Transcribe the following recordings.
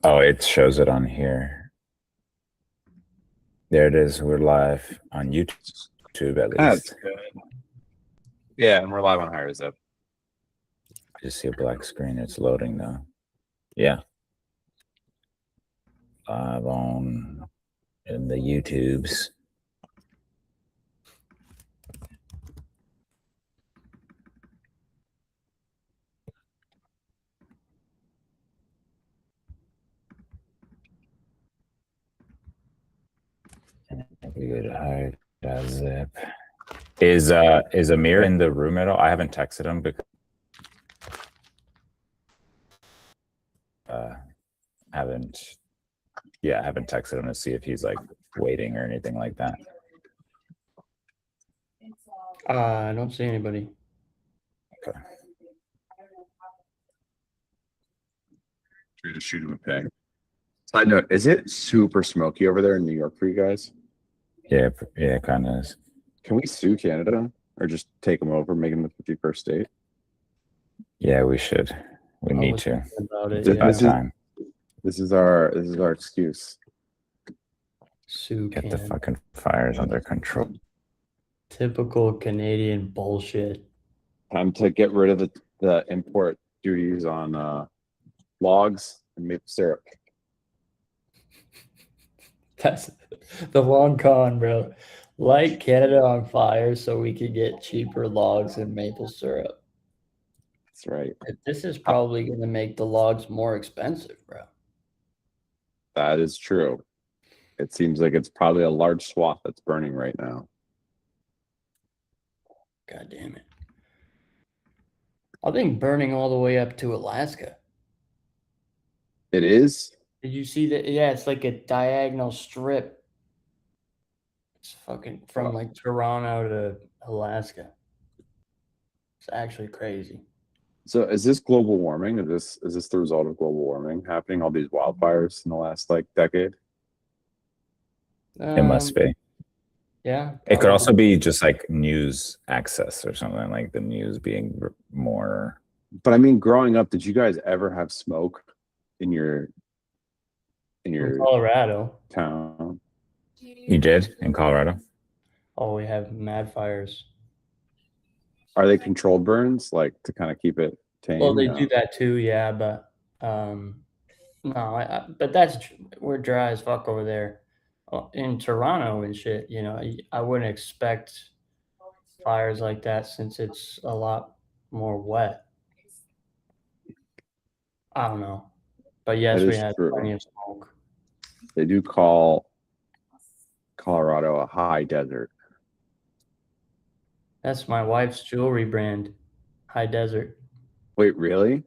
Oh, it shows it on here. There it is. We're live on YouTube at That's least. good. Yeah, and we're live on HIGHER.ZIP. I just see a black screen. It's loading now. Yeah. Live on in the YouTubes. We go to HIGHER.ZIP. Is Amir in the room at all? I haven't texted him because haven't texted him to see if he's like waiting or anything like that. I don't see anybody. Okay. Should we just shoot him a ping? Side note, is it super smoky over there in New York for you guys? Yeah, it kind of is. Can we sue Canada or just take them over, make them the 51st state? Yeah, we should. We need to. About it, It's about time. This is our excuse. Sue Get the Can. fucking fires under control. Typical Canadian bullshit. Time to get rid of the import duties on logs and maple syrup. That's the long con, bro. Light Canada on fire so we could get cheaper logs and maple syrup. That's right. This is probably going to make the logs more expensive, bro. That is true. It seems like it's probably a large swath that's burning right now. God damn it. I think burning all the way up to Alaska. It is? Did you see that? Yeah, it's like a diagonal strip. It's fucking from like Toronto to Alaska. It's actually crazy. So is this global warming? Is this the result of global warming happening? All these wildfires in the last like decade? It must be. Yeah. It could also be just like news access or something, like the news being more. But I mean, growing up, did you guys ever have smoke in your Colorado town? You did in Colorado? Oh, we have mad fires. Are they controlled burns, like to kind of keep it tame? Well, they do that too, yeah, but no, but we're dry as fuck over there. In Toronto and shit, you know, I wouldn't expect fires like that since it's a lot more wet. I don't know, but yes, we had plenty of smoke. They do call Colorado a high desert. That's my wife's jewelry brand, High Desert. Wait, really?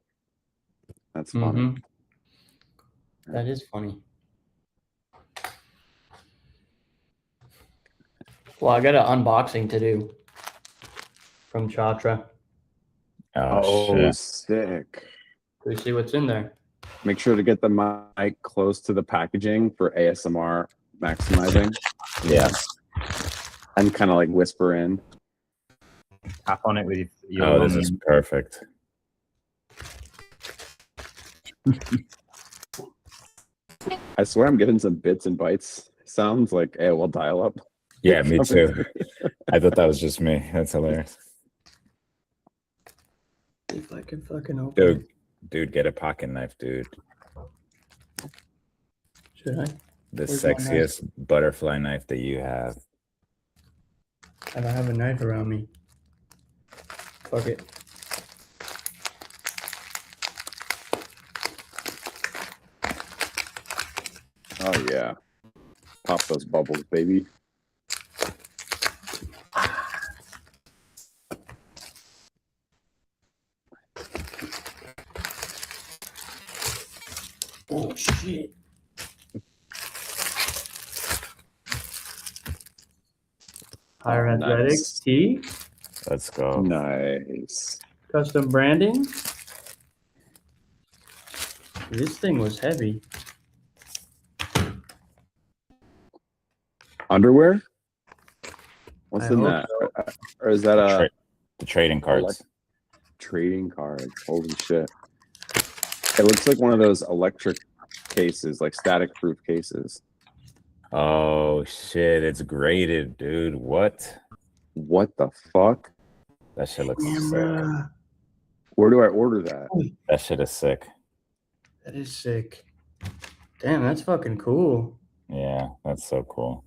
That's funny. Mm-hmm. That is funny. Well, I got an unboxing to do from Chatra. Oh, shit. Sick. We see what's in there. Make sure to get the mic close to the packaging for ASMR maximizing. Yes. And kind of like whisper in. Tap on it with your. Oh, this is perfect. I swear I'm getting some bits and bytes. Sounds like AOL dial-up. Yeah, me too. I thought that was just me. That's hilarious. If I can fucking open Dude, get a pocket knife, dude. Should I? The sexiest butterfly knife that you have. I don't have a knife around me. Fuck it. Oh, yeah. Pop those bubbles, baby. Oh, shit. Higher Athletics tee. Let's go. Nice. Custom branding. This thing was heavy. Underwear? What's in that? So. Or is that the trading cards? Trading cards. Holy shit. It looks like one of those electric cases, like static proof cases. Oh shit, it's graded, dude. What? What the fuck? That shit looks Damn, sick. bruh. Where do I order that? That shit is sick. That is sick. Damn, that's fucking cool. Yeah, that's so cool.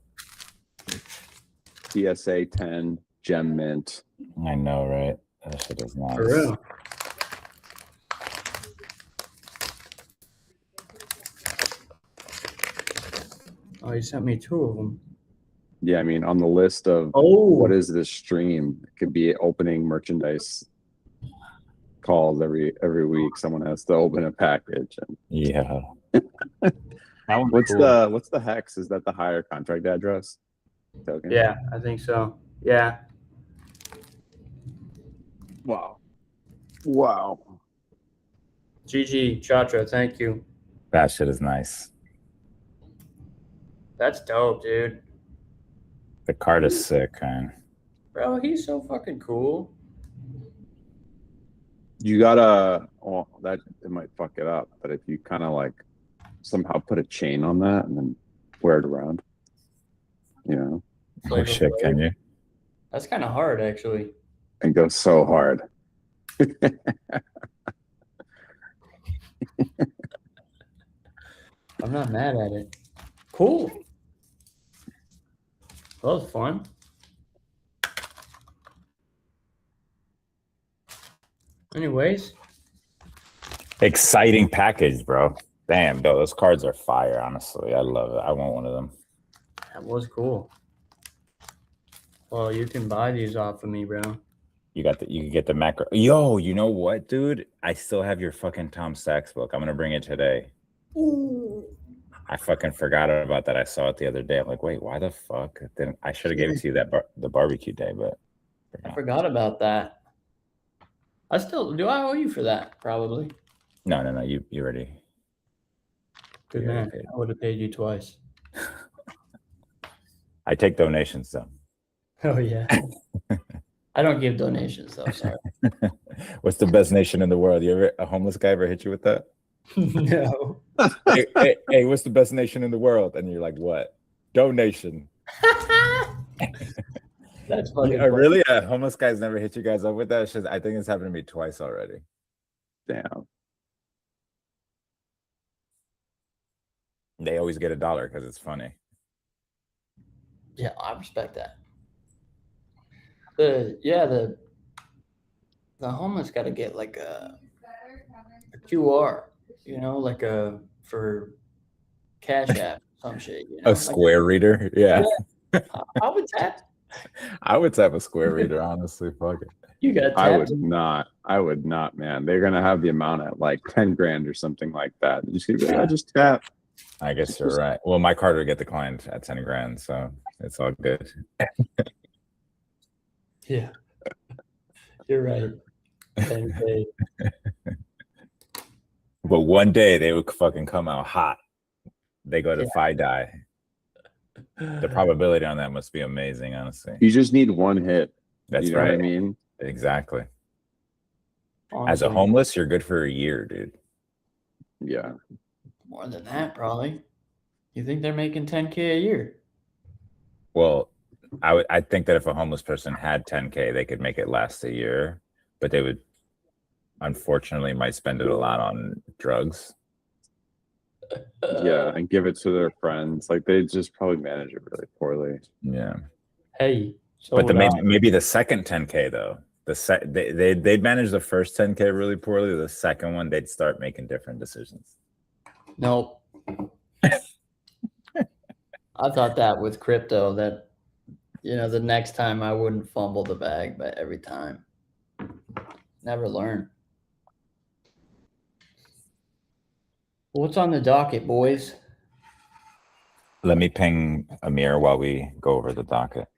PSA 10 gem mint. I know, right? That shit is nice. For real. Oh, he sent me 2 of them. Yeah, I mean, on the list of Oh, what is this stream, it could be opening merchandise calls every week. Someone has to open a package. And Yeah. That one's what's cool. the hex? Is that the higher contract address token? yeah, I think so. Yeah. Wow. Wow. GG, Chatra, thank you. That shit is nice. That's dope, dude. The card is sick, man. Bro, he's so fucking cool. You gotta, well, that it might fuck it up, but if you kind of like somehow put a chain on that and then wear it around, you know, Oh Flavor shit, Flav. can you? That's kind of hard, actually. and go so hard. I'm not mad at it. Cool. That was fun. Anyways, Exciting package, bro. Damn, bro, those cards are fire, honestly. I love it. I want one of them. that was cool. Well, you can buy these off of me, bro. You can get the macro. Yo, you know what, dude? I still have your fucking Tom Sachs book. I'm gonna bring it today. Ooh. I fucking forgot about that. I saw it the other day. I'm like, wait, why the fuck? Then I should have gave it to you the barbecue day, but I forgot about that. I still do. I owe you for that, probably. no. You already. Good Yeah, man. okay. I would have paid you twice. I take donations though. Oh yeah. I don't give donations though. Sorry. What's the best nation in the world? A homeless guy ever hit you with that? No. Hey, what's the best nation in the world? And you're like, what? Donation. That's fucking Yeah, really? A homeless guy's never hit you guys up with that shit? I think it's happened to me twice already. Damn. They always get $1 because it's funny. Yeah, I respect that. The homeless got to get like a QR, like for Cash App, some shit. A square reader? Yeah. I would tap. I would type a square reader, honestly. Fuck it. You got I tapped. would not, man. They're gonna have the amount at like 10 grand or something like that. You just gonna be like, I just tap. I guess you're right. Well, my card would get declined at 10 grand, so it's all good. Yeah, you're right. 10K. But one day they would fucking come out hot. They go to FIDI. The probability on that must be amazing, honestly. You just need one hit. That's you know right. what I mean? Exactly. Honestly, As a homeless, you're good for a year, dude. Yeah. more than that, probably. You think they're making 10K a year? Well, I think that if a homeless person had 10K, they could make it last a year, but they would unfortunately might spend it a lot on drugs. Yeah, and give it to their friends. Like they just probably manage it really poorly. Yeah. Hey, so But would I. maybe the second 10K though. They'd manage the first 10K really poorly. The second one, they'd start making different decisions. Nope. I thought that with crypto that, the next time I wouldn't fumble the bag, but every time. Never learn. What's on the docket, boys? Let me ping Amir while we go over the docket.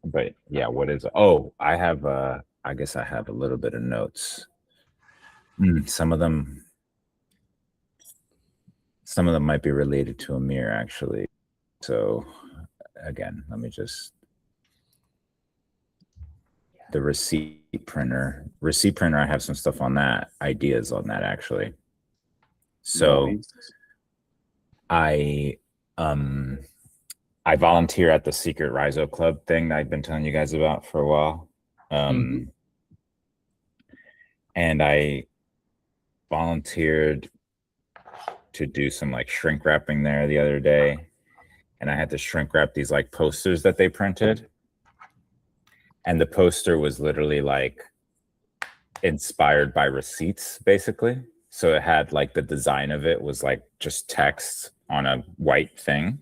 But yeah, what is? Oh, I have. I guess I have a little bit of notes. Some of them might be related to Amir actually. So again, let me just. The receipt printer. I have some stuff on that. Ideas on that actually. So Nice. I volunteer at the Secret Rhizo Club thing that I've been telling you guys about for a while. Mhm. And I volunteered to do some like shrink wrapping there the other day. And I had to shrink wrap these like posters that they printed. And the poster was literally like inspired by receipts, basically. So it had like the design of it was like just text on a white thing.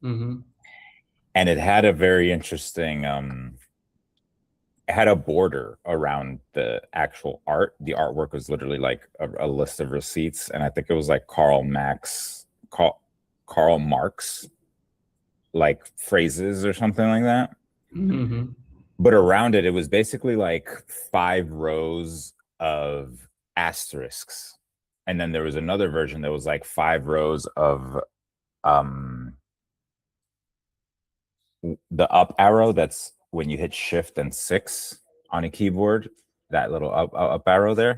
Mm-hmm. And it had a very interesting it had a border around the actual art. The artwork was literally like a list of receipts, and I think it was like Karl Marx like phrases or something like that. Mm-hmm. But around it, it was basically like 5 rows of asterisks, and then there was another version that was like 5 rows of the up arrow. That's when you hit shift and 6 on a keyboard, that little up arrow there.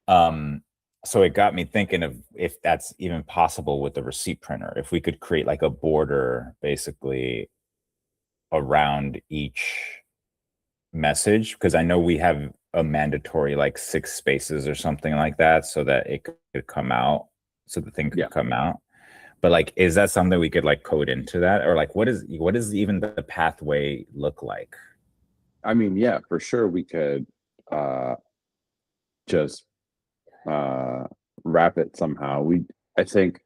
So it got me thinking of if that's even possible with the receipt printer, if we could create like a border basically around each message, because I know we have a mandatory like 6 spaces or something like that so that it could come out, so the thing could come out. But like, is that something we could like code into that, or like what is even the pathway look like? I mean, yeah, for sure we could just wrap it somehow. I think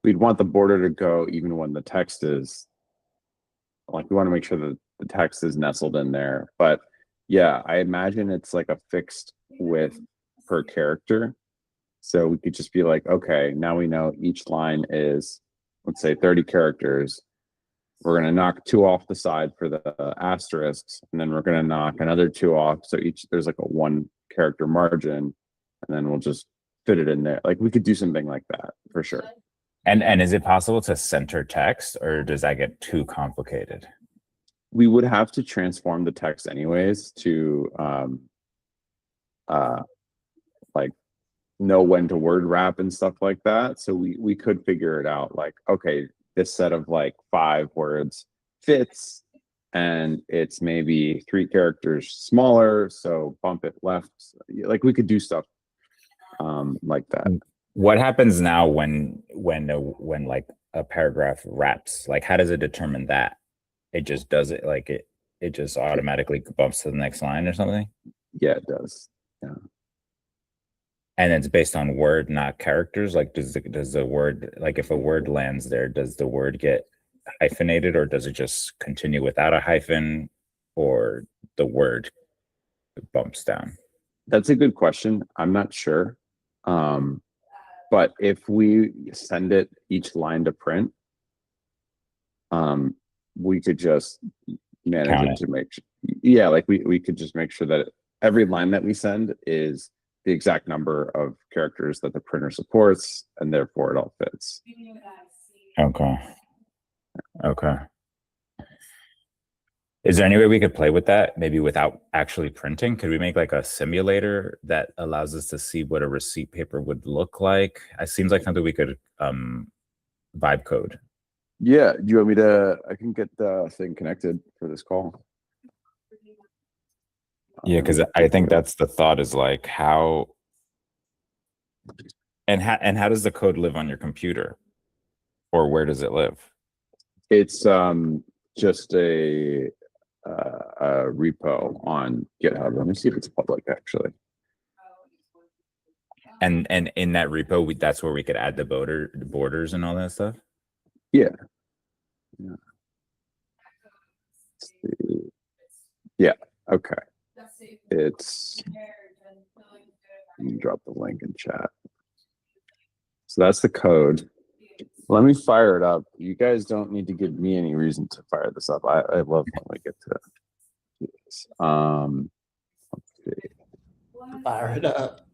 we'd want the border to go even when the text is like, we want to make sure that the text is nestled in there. But yeah, I imagine it's like a fixed width per character. So we could just be like, okay, now we know each line is, let's say 30 characters. We're going to knock 2 off the side for the asterisks, and then we're going to knock another 2 off. So there's like a 1 character margin, and then we'll just fit it in there. Like we could do something like that for sure. And is it possible to center text, or does that get too complicated? We would have to transform the text anyways to like know when to word wrap and stuff like that. So we could figure it out, like, okay, this set of like 5 words fits, and it's maybe 3 characters smaller, so bump it left. Like we could do stuff like that. What happens now when like a paragraph wraps? Like, how does it determine that? It just does it, like it just automatically bumps to the next line or something? Yeah, it does. Yeah. And it's based on word, not characters. Like, does the word, like if a word lands there, does the word get hyphenated, or does it just continue without a hyphen, or the word bumps down? That's a good question. I'm not sure. But if we send it each line to print, we could just manage Count it it. to make sure. Yeah, like we could just make sure that every line that we send is the exact number of characters that the printer supports, and therefore it all fits. Okay. Okay. Is there any way we could play with that, maybe without actually printing? Could we make like a simulator that allows us to see what a receipt paper would look like? It seems like something we could vibe code. Yeah, do you want me to? I can get the thing connected for this call. Yeah, because I think that's the thought, is like how how does the code live on your computer, or where does it live? It's just a repo on GitHub. Let me see if it's public actually. And in that repo, that's where we could add the borders and all that stuff. Yeah. Yeah. Let's see. Yeah. Okay. It's, let me drop the link in chat. So that's the code. Let me fire it up. You guys don't need to give me any reason to fire this up. I love when we get to do this. Let's see. Fire it up.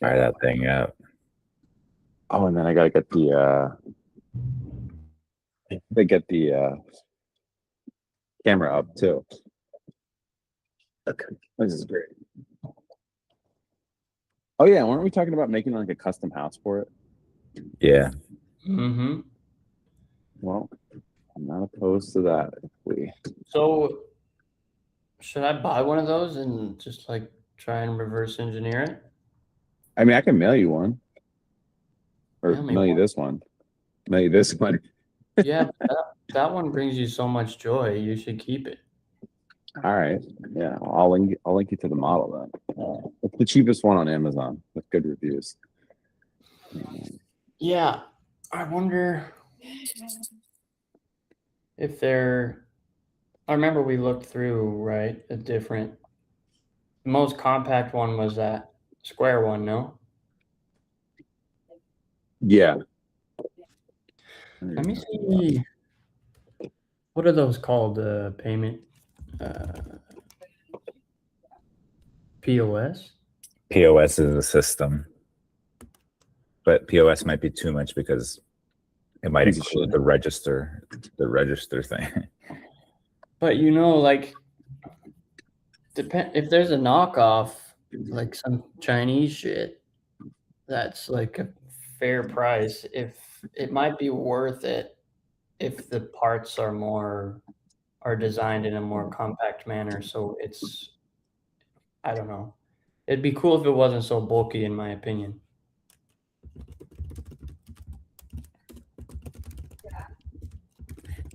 Fire that thing up. Oh, and then I gotta get the camera up too. Okay, this is great. Oh yeah, weren't we talking about making like a custom house for it? Yeah. Mm-hmm. Well, I'm not opposed to that. If we, So should I buy one of those and just like try and reverse engineer it? I mean, I can mail you one, or Mail me mail you one. this one, mail you this one. Yeah, but that one brings you so much joy. You should keep it. All right, yeah, well, I'll link you to the model then. It's the cheapest one on Amazon with good reviews. Yeah, I wonder if they're. I remember we looked through, right, a different. The most compact one was that square one, no? Yeah. Let me see. What are those called? The payment POS? POS is a system, but POS might be too much because it might Piece of include shit. the register thing. But like depend if there's a knockoff, like some Chinese shit, that's like a fair price. If it might be worth it if the parts are designed in a more compact manner. So it's I don't know. It'd be cool if it wasn't so bulky, in my opinion.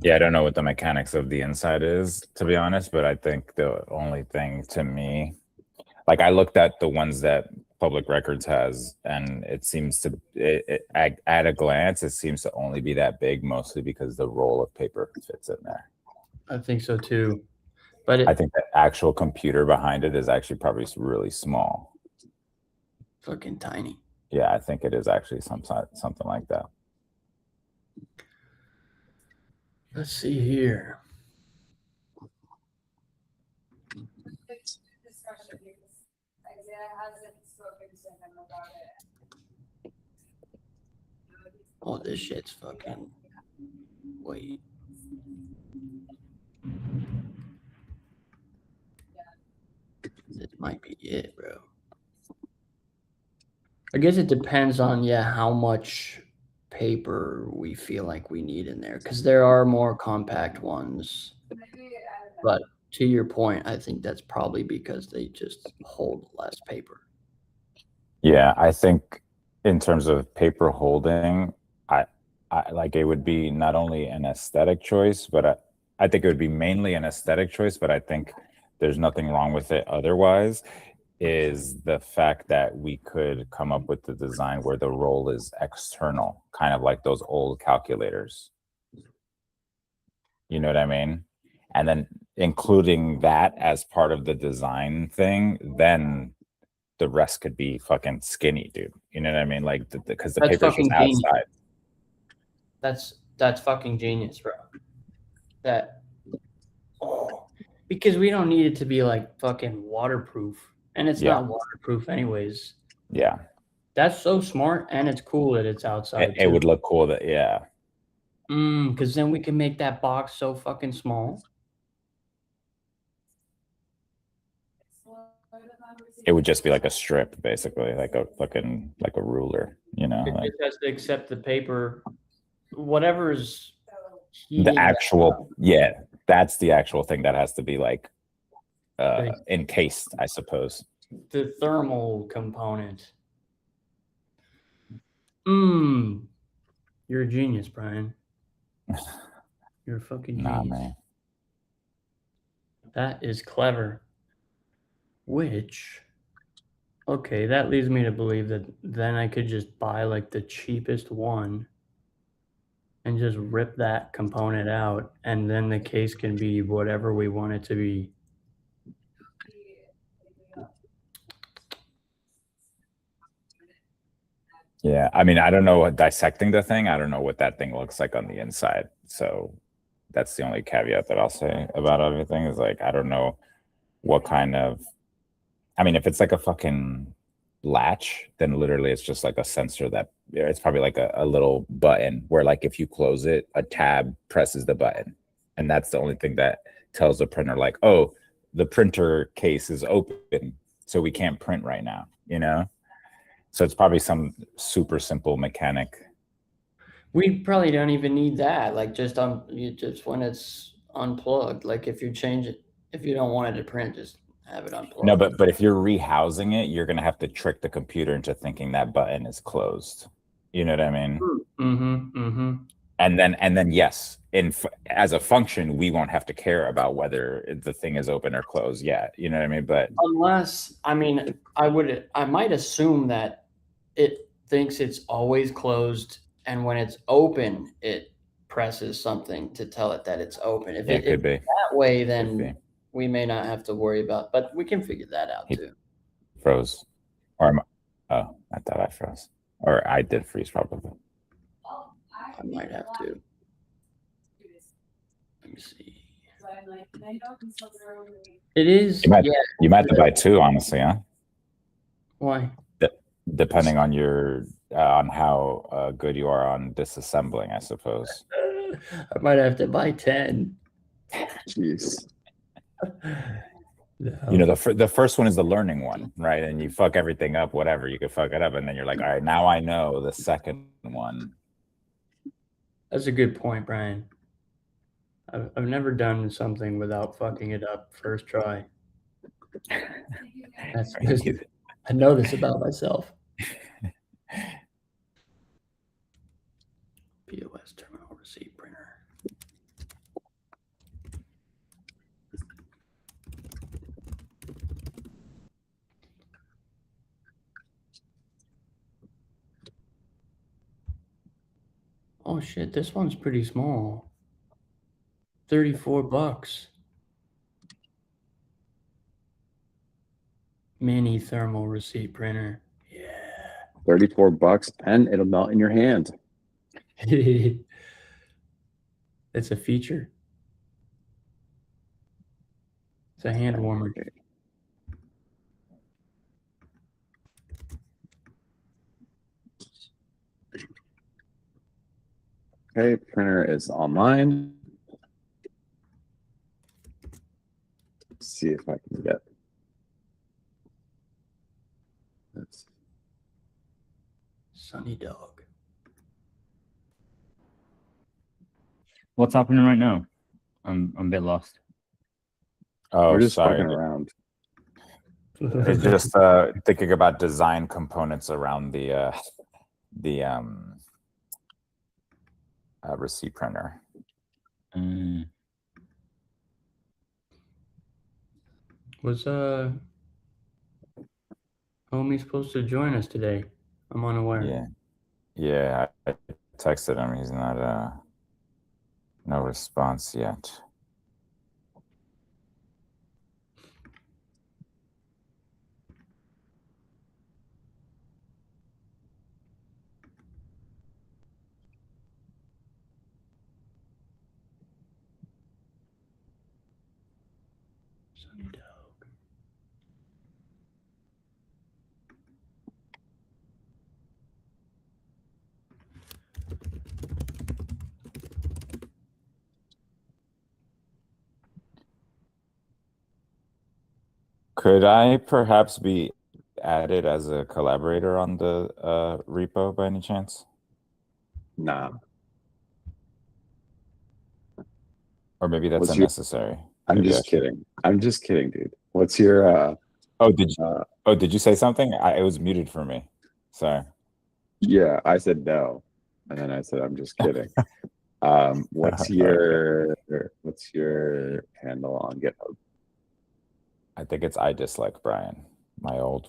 Yeah, I don't know what the mechanics of the inside is, to be honest, but I think the only thing to me, like I looked at the ones that Public Records has, and it seems to, at a glance, it seems to only be that big, mostly because the roll of paper fits in there. I think so too. But I think the actual computer behind it is actually probably really small. fucking tiny. Yeah, I think it is actually something like that. Let's see here. Oh, this shit's fucking. Wait. This might be it, bro. I guess it depends on, how much paper we feel like we need in there. Because there are more compact ones. But to your point, I think that's probably because they just hold less paper. Yeah, I think in terms of paper holding, I like it would be not only an aesthetic choice, but I think it would be mainly an aesthetic choice, but I think there's nothing wrong with it otherwise, is the fact that we could come up with the design where the roll is external, kind of like those old calculators. You know what I mean? And then including that as part of the design thing, then the rest could be fucking skinny, dude. You know what I mean? Like, because the That's paper's just fucking genius. outside. That's fucking genius, bro. Because we don't need it to be like fucking waterproof. And it's Yeah. not waterproof anyways. Yeah. That's so smart, and it's cool that it's outside It would look cool that, yeah. because then we can make that box so fucking small. It would just be like a strip, basically, like a fucking, like a ruler, you know? It Like just has to accept the paper, whatever's the heating that actual, up. yeah, that's the actual thing that has to be like Like- encased, I suppose. the thermal component. You're a genius, Brian. You're a fucking Nah, genius. man. That is clever. Okay, that leads me to believe that then I could just buy like the cheapest one and just rip that component out, and then the case can be whatever we want it to be. Yeah, I mean, I don't know what dissecting the thing. I don't know what that thing looks like on the inside. So that's the only caveat that I'll say about everything is like, I don't know what kind of, I mean, if it's like a fucking latch, then literally it's just like a sensor that, yeah, it's probably like a little button where like if you close it, a tab presses the button. And that's the only thing that tells the printer like, oh, the printer case is open, so we can't print right now, you know? So it's probably some super simple mechanic. We probably don't even need that. Like just when it's unplugged. Like if you change it, if you don't want it to print, just have it unplugged. No, but if you're rehousing it, you're gonna have to trick the computer into thinking that button is closed. You know what I mean? Mm-hmm. Mm-hmm. And then yes, as a function, we won't have to care about whether the thing is open or closed yet. You know what I mean? But Unless, I mean, I might assume that it thinks it's always closed, and when it's open, it presses something to tell it that it's open. If yeah, it could be that way, be. then we may not have to worry about, but we can figure that out too. Froze. Oh, I thought I froze. Or I did freeze probably. I might have to. Let me see. It is. You might have to buy two, honestly, huh? Why? Depending on your on how good you are on disassembling, I suppose. I might have to buy 10. Jeez. No. You know, the first one is the learning one, right? And you fuck everything up, whatever, you could fuck it up, and then you're like, all right, now I know the second one. That's a good point, Brian. I've never done something without fucking it up first try. That's just, I know this about myself. POS terminal receipt printer. Oh shit, this one's pretty small. $34. Mini thermal receipt printer. Yeah. 34 bucks and it'll melt in your hand. It's a feature. It's a hand warmer. Okay, printer is online. Let's see if I can get this. Sunny dog. What's happening right now? I'm a bit lost. Oh, We're just sorry. fucking around. It's just thinking about design components around the receipt printer. Was homie supposed to join us today? I'm unaware. Yeah, I texted him. He's not no response yet. Sunny dog. Could I perhaps be added as a collaborator on the repo by any chance? Nah. Or maybe that's What's your- unnecessary. I'm Maybe just kidding. I'm just kidding, dude. What's your did you say something? It was muted for me. Sorry. yeah, I said no. And then I said I'm just kidding. What's your handle on GitHub? I think it's I dislike Brian. My old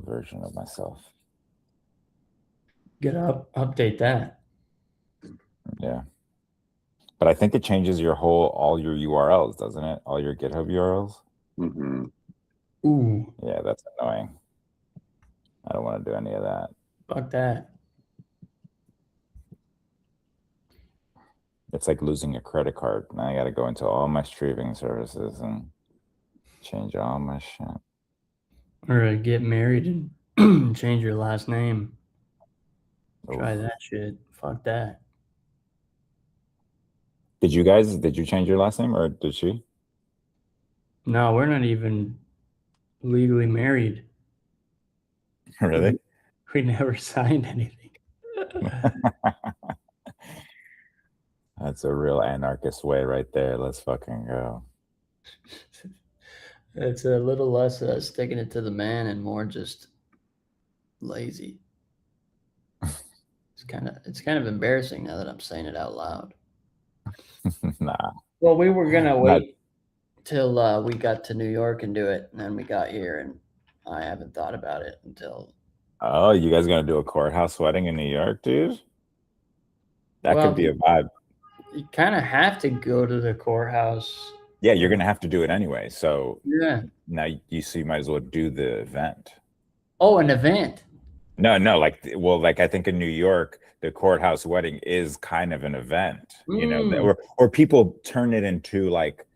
version of myself. Update that. Yeah. But I think it changes all your URLs, doesn't it? All your GitHub URLs. Mm-hmm. Ooh, Yeah, that's annoying. I don't want to do any of that. fuck that. It's like losing a credit card. Now I got to go into all my streaming services and change all my shit. Or get married and change your last name. Try Oof. that shit. Fuck that. Did you change your last name or did she? No, we're not even legally married. Really? We never signed anything. That's a real anarchist way right there. Let's fucking go. It's a little less sticking it to the man and more just lazy. It's kind of embarrassing now that I'm saying it out loud. Nah. Well, we were gonna Not- wait till we got to New York and do it, and then we got here, and I haven't thought about it until. Oh, you guys gonna do a courthouse wedding in New York, dude? That Well, could be a vibe. You kind of have to go to the courthouse. Yeah, you're gonna have to do it anyway. So Yeah. now you might as well do the event. Oh, an event. No, like I think in New York, the courthouse wedding is kind of an event, you know, or people turn it into like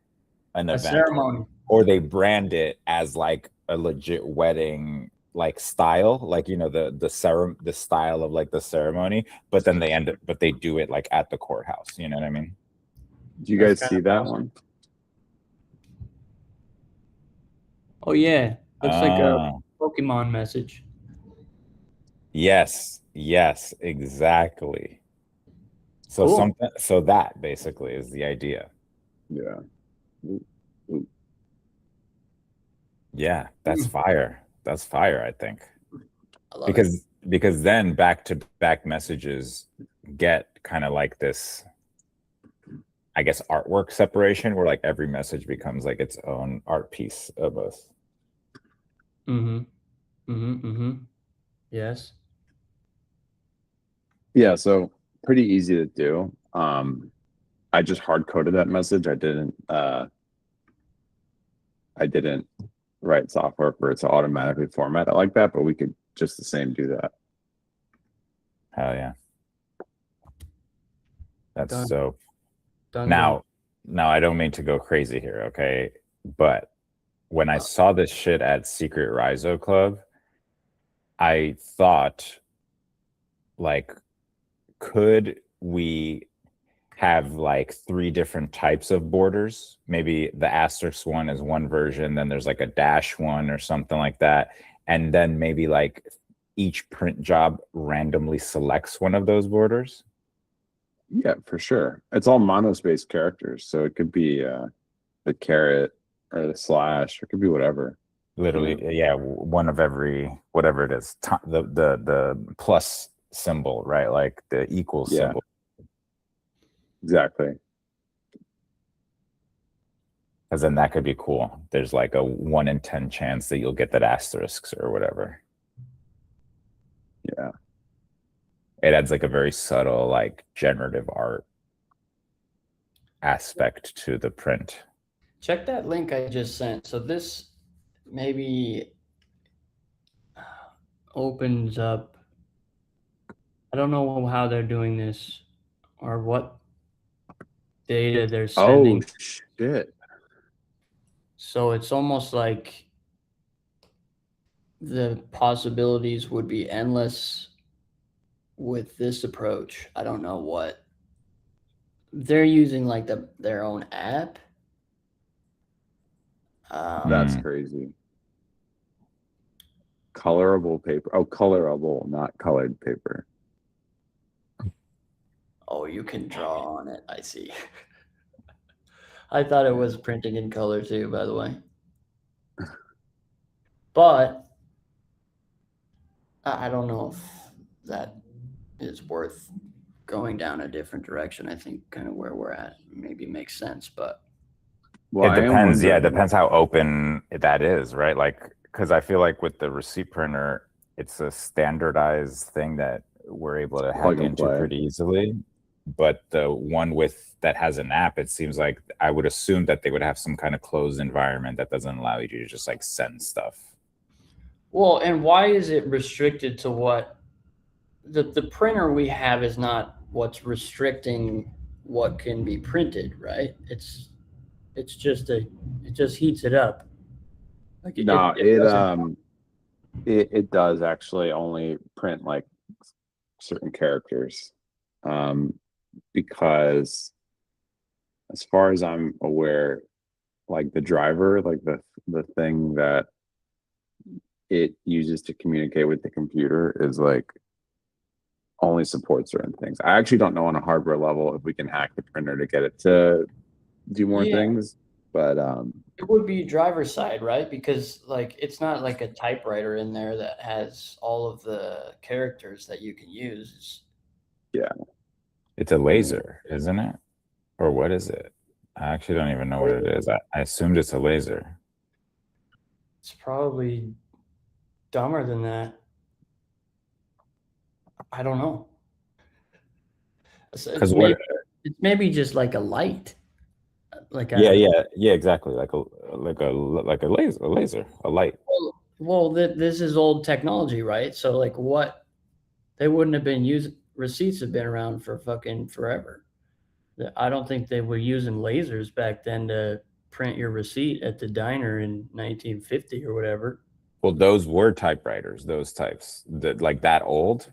an A event, ceremony. or they brand it as like a legit wedding like style, like you know the style of like the ceremony, but then they do it like at the courthouse. You know what I mean? Do you guys That's see kinda that awesome. one? Oh yeah, looks like a Ah. Pokemon message. Yes, exactly. So Cool. something, so that basically is the idea. Yeah. Yeah, that's fire. That's fire, I think. I love it. Because then back to back messages get kind of like this, I guess, artwork separation where like every message becomes like its own art piece of us. Yes. Yeah, so pretty easy to do. I just hard coded that message. I didn't write software for it to automatically format it like that, but we could just the same do that. Hell yeah. That's Done. so Done. now I don't mean to go crazy here, okay? But when I saw this shit at Secret Rhizo Club, I thought, like, could we have like 3 different types of borders? Maybe the asterisk one is one version, then there's like a dash one or something like that. And then maybe like each print job randomly selects one of those borders. Yeah, for sure. It's all monospace characters, so it could be the caret or the slash, or it could be whatever. Literally, yeah, one of every, whatever it is, the plus symbol, right? Like the equal symbol. Exactly. Because then that could be cool. There's like a 1 in 10 chance that you'll get that asterisks or whatever. Yeah. It adds like a very subtle, like generative art aspect to the print. Check that link I just sent. So this maybe opens up. I don't know how they're doing this or what data they're sending. Oh shit. So it's almost like the possibilities would be endless with this approach. I don't know what they're using, like their own app. That's crazy. Colorable paper. Oh, colorable, not colored paper. Oh, you can draw on it. I see. I thought it was printing in color too, by the way. But I don't know if that is worth going down a different direction. I think kind of where we're at maybe makes sense, but Well, It depends. Yeah, it depends how open that is, right? Like, because I feel like with the receipt printer, it's a standardized thing that we're able to hack Plug and into play. pretty easily. But the one that has an app, it seems like I would assume that they would have some kind of closed environment that doesn't allow you to just like send stuff. well, and why is it restricted to what the printer we have is not what's restricting what can be printed, right? It's just it just heats it up. Like No, doesn't- it does actually only print like certain characters. Because as far as I'm aware, like the driver, like the thing that it uses to communicate with the computer is like only supports certain things. I actually don't know on a hardware level if we can hack the printer to get it to do more Yeah. things, but It would be driver's side, right? Because like it's not like a typewriter in there that has all of the characters that you can use. It's a laser, isn't it? Or what is it? I actually don't even know what it is. I assumed it's a laser. It's probably dumber than that. I don't know. It's Because what? maybe just like a light, like Yeah, a yeah, exactly. Like a laser, a light. well, this is old technology, right? So like what they wouldn't have been using receipts have been around for fucking forever. I don't think they were using lasers back then to print your receipt at the diner in 1950 or whatever. Well, those were typewriters, those types that like that old.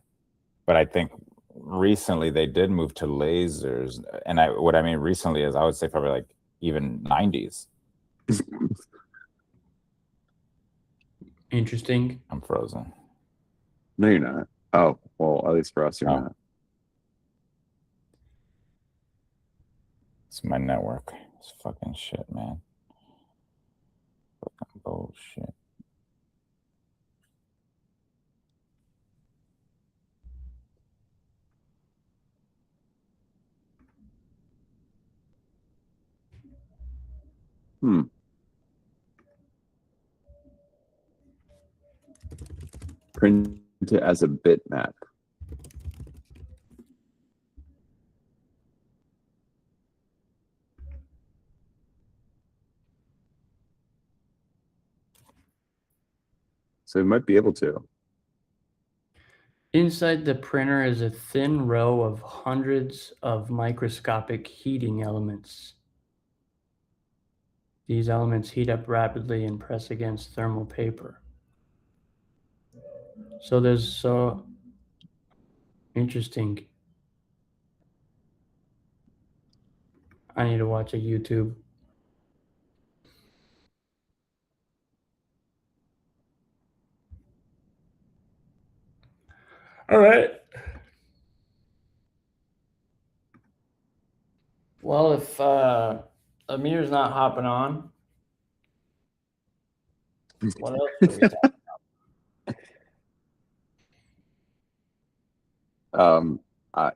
But I think recently they did move to lasers. And what I mean recently is I would say probably like even 90s. Interesting. I'm frozen. no, you're not. Oh, well, at least for us, you're Oh. not. It's my network. It's fucking shit, man. Fucking bullshit. Print it as a bitmap. So we might be able to. Inside the printer is a thin row of hundreds of microscopic heating elements. These elements heat up rapidly and press against thermal paper. So there's so interesting. I need to watch a YouTube. All right. Well, if Amir's not hopping on, what else are we talking?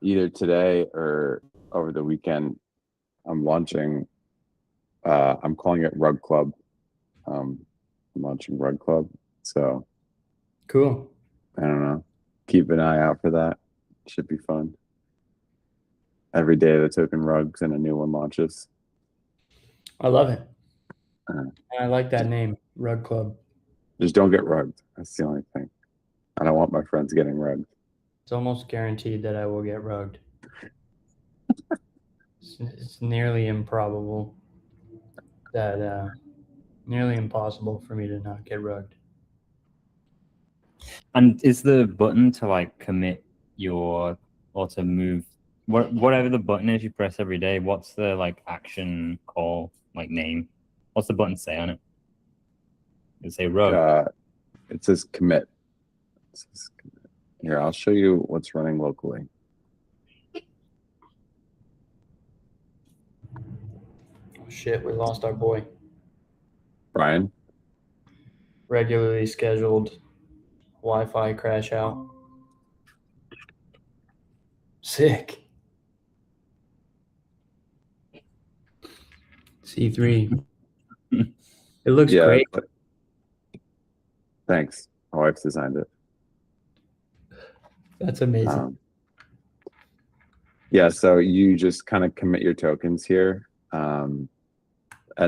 Either today or over the weekend, I'm launching. I'm calling it Rug Club. I'm launching Rug Club. So Cool. I don't know. Keep an eye out for that. Should be fun. Every day the token rugs and a new one launches. I love it. Uh, I like that name, Rug Club. Just don't get rugged. That's the only thing. I don't want my friends getting rugged. It's almost guaranteed that I will get rugged. It's nearly improbable that nearly impossible for me to not get rugged. And is the button to like commit your or to move whatever the button is you press every day? What's the like action call like name? What's the button say on it? Does it say rug? It says commit. Here, I'll show you what's running locally. Oh, shit, we lost our boy. Brian? Regularly scheduled Wi-Fi crash out. Sick. C3. It looks great. Thanks. My wife's designed it. That's amazing. Yeah, so you just kind of commit your tokens here. And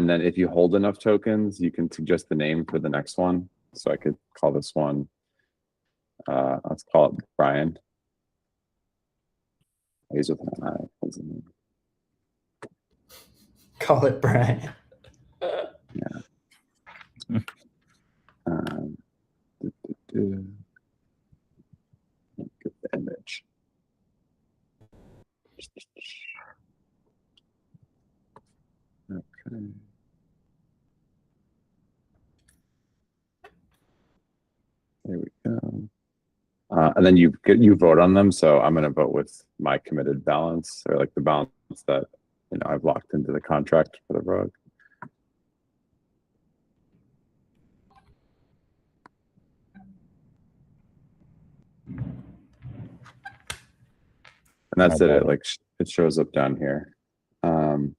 then if you hold enough tokens, you can suggest the name for the next one. So I could call this one, let's call it Brian. He's with an I. What's his name? Call it Brian. Yeah. Get the image. Okay. And then you vote on them. So I'm going to vote with my committed balance, or like the balance that I've locked into the contract for the rug. And that's it. It shows up down here. Then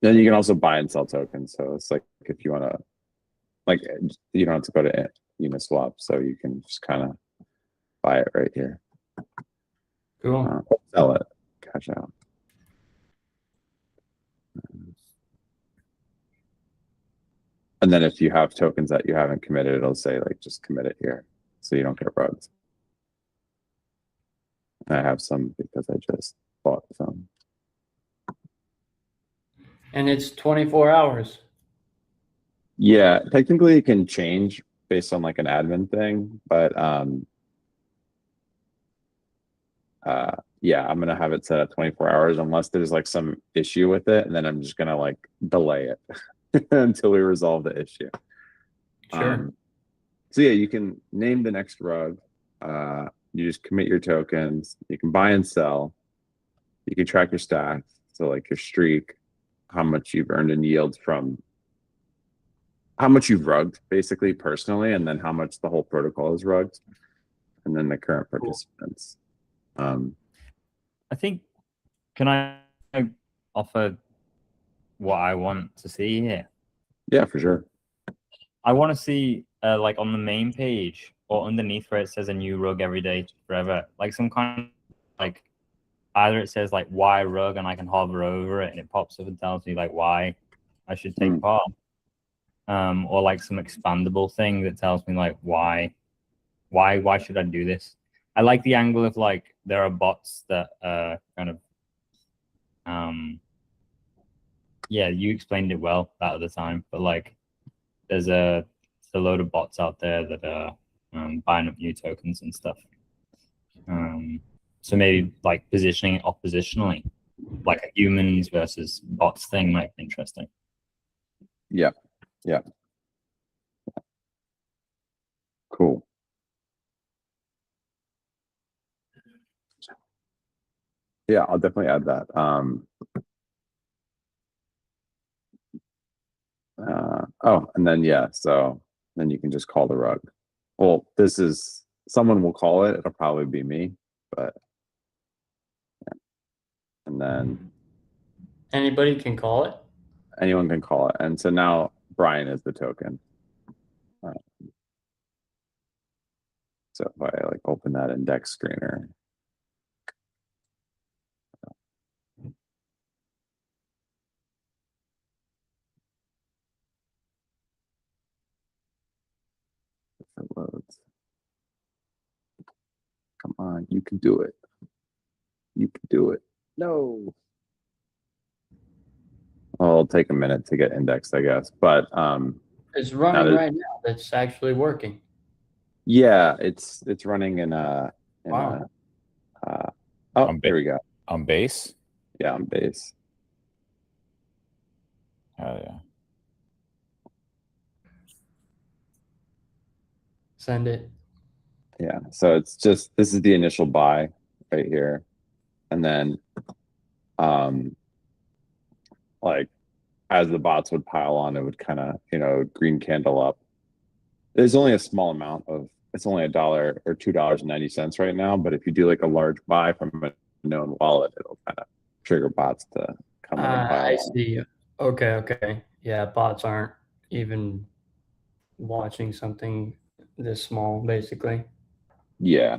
you can also buy and sell tokens. So it's like if you want to, like, you don't have to go to Uniswap, so you can just kind of buy it right here. Cool. Sell it, cash out. And then if you have tokens that you haven't committed, it'll say like just commit it here, so you don't get rugged. I have some because I just bought some. And it's 24 hours. Yeah, technically it can change based on like an admin thing, but yeah, I'm gonna have it set at 24 hours unless there's like some issue with it, and then I'm just gonna like delay it until we resolve the issue. Sure. So yeah, you can name the next rug. You just commit your tokens. You can buy and sell. You can track your stats, so like your streak, how much you've earned in yield from how much you've rugged basically personally, and then how much the whole protocol is rugged, and then the current participants. I think, can I offer what I want to see here? Yeah, for sure. I want to see like on the main page or underneath where it says a new rug every day forever, like some kind of like either it says like why rug and I can hover over it and it pops up and tells me like why I should take part, or like some expandable thing that tells me like why should I do this. I like the angle of like there are bots that kind of yeah, you explained it well that other time, but like there's a load of bots out there that are buying up new tokens and stuff. So maybe like positioning it oppositionally, like a humans versus bots thing might be interesting. Yeah. Yeah. Cool. Yeah, I'll definitely add that. Oh, and then yeah, so then you can just call the rug. Well, this is someone will call it. It'll probably be me, but yeah. And then Anybody can call it. anyone can call it. And so now Brian is the token. So if I like open that index screener, it loads. Come on, you can do it. You can do it. No. Well, it'll take a minute to get indexed, I guess. But It's running right now. That's actually working. yeah, it's running in Wow. oh, there we go. On base? Yeah, on base. Hell yeah. Send it. Yeah, so it's just this is the initial buy right here, and then like as the bots would pile on, it would kind of green candle up. There's only a small amount of it's only $1 or $2.90 right now, but if you do like a large buy from a known wallet, it'll kind of trigger bots to come in and pile I on. see. Okay. Yeah, bots aren't even watching something this small, basically. Yeah,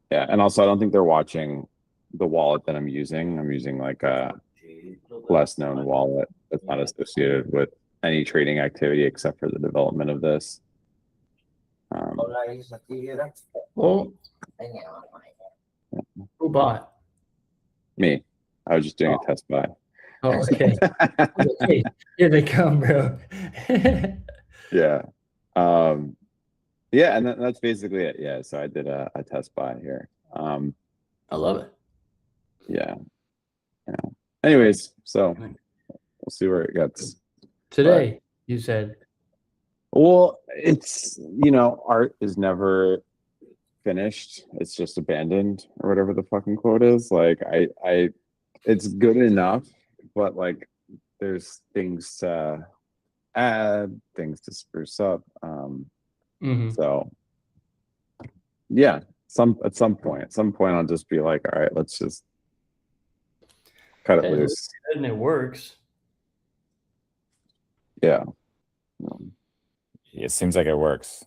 and also I don't think they're watching the wallet that I'm using. I'm using like a less known wallet that's not associated with any trading activity except for the development of this. Well, who bought? Me, I was just doing a test buy. Oh, okay. Okay, here they come, bro. Yeah. Yeah, and that's basically it. Yeah, so I did a test buy here. I love it. Yeah. Anyways, so we'll see where it gets. Today, you said. Well, it's art is never finished. It's just abandoned or whatever the fucking quote is. Like it's good enough, but like there's things to add, things to spruce up. So yeah, at some point I'll just be like, all right, let's just cut it Hey, loose. and it works. Yeah. It seems like it works.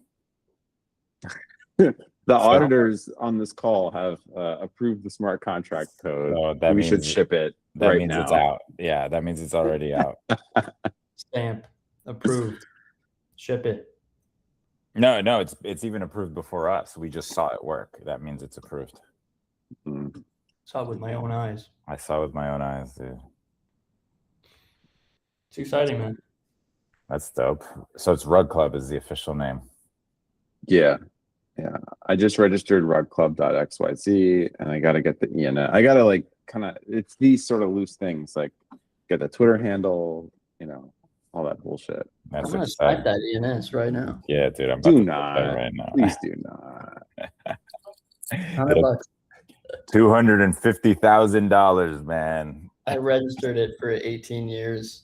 The auditors on this call have approved the smart contract code. So that We means should ship it that right means now. it's out. Yeah, that means it's already out. Stamp approved. Ship it. No, it's even approved before us. We just saw it work. That means it's approved. Mm. Saw it with my own eyes. I saw with my own eyes, dude. It's exciting, man. That's dope. So it's Rug Club is the official name. Yeah. I just registered rugclub.xyz and I gotta get the ENS. I gotta like it's these sort of loose things, like get the Twitter handle, all that bullshit. I'm That's gonna exciting. snipe that ENS right now. Yeah, dude. I'm about Do to not. do that right now. Please do not. $100. $250,000, man. I registered it for 18 years.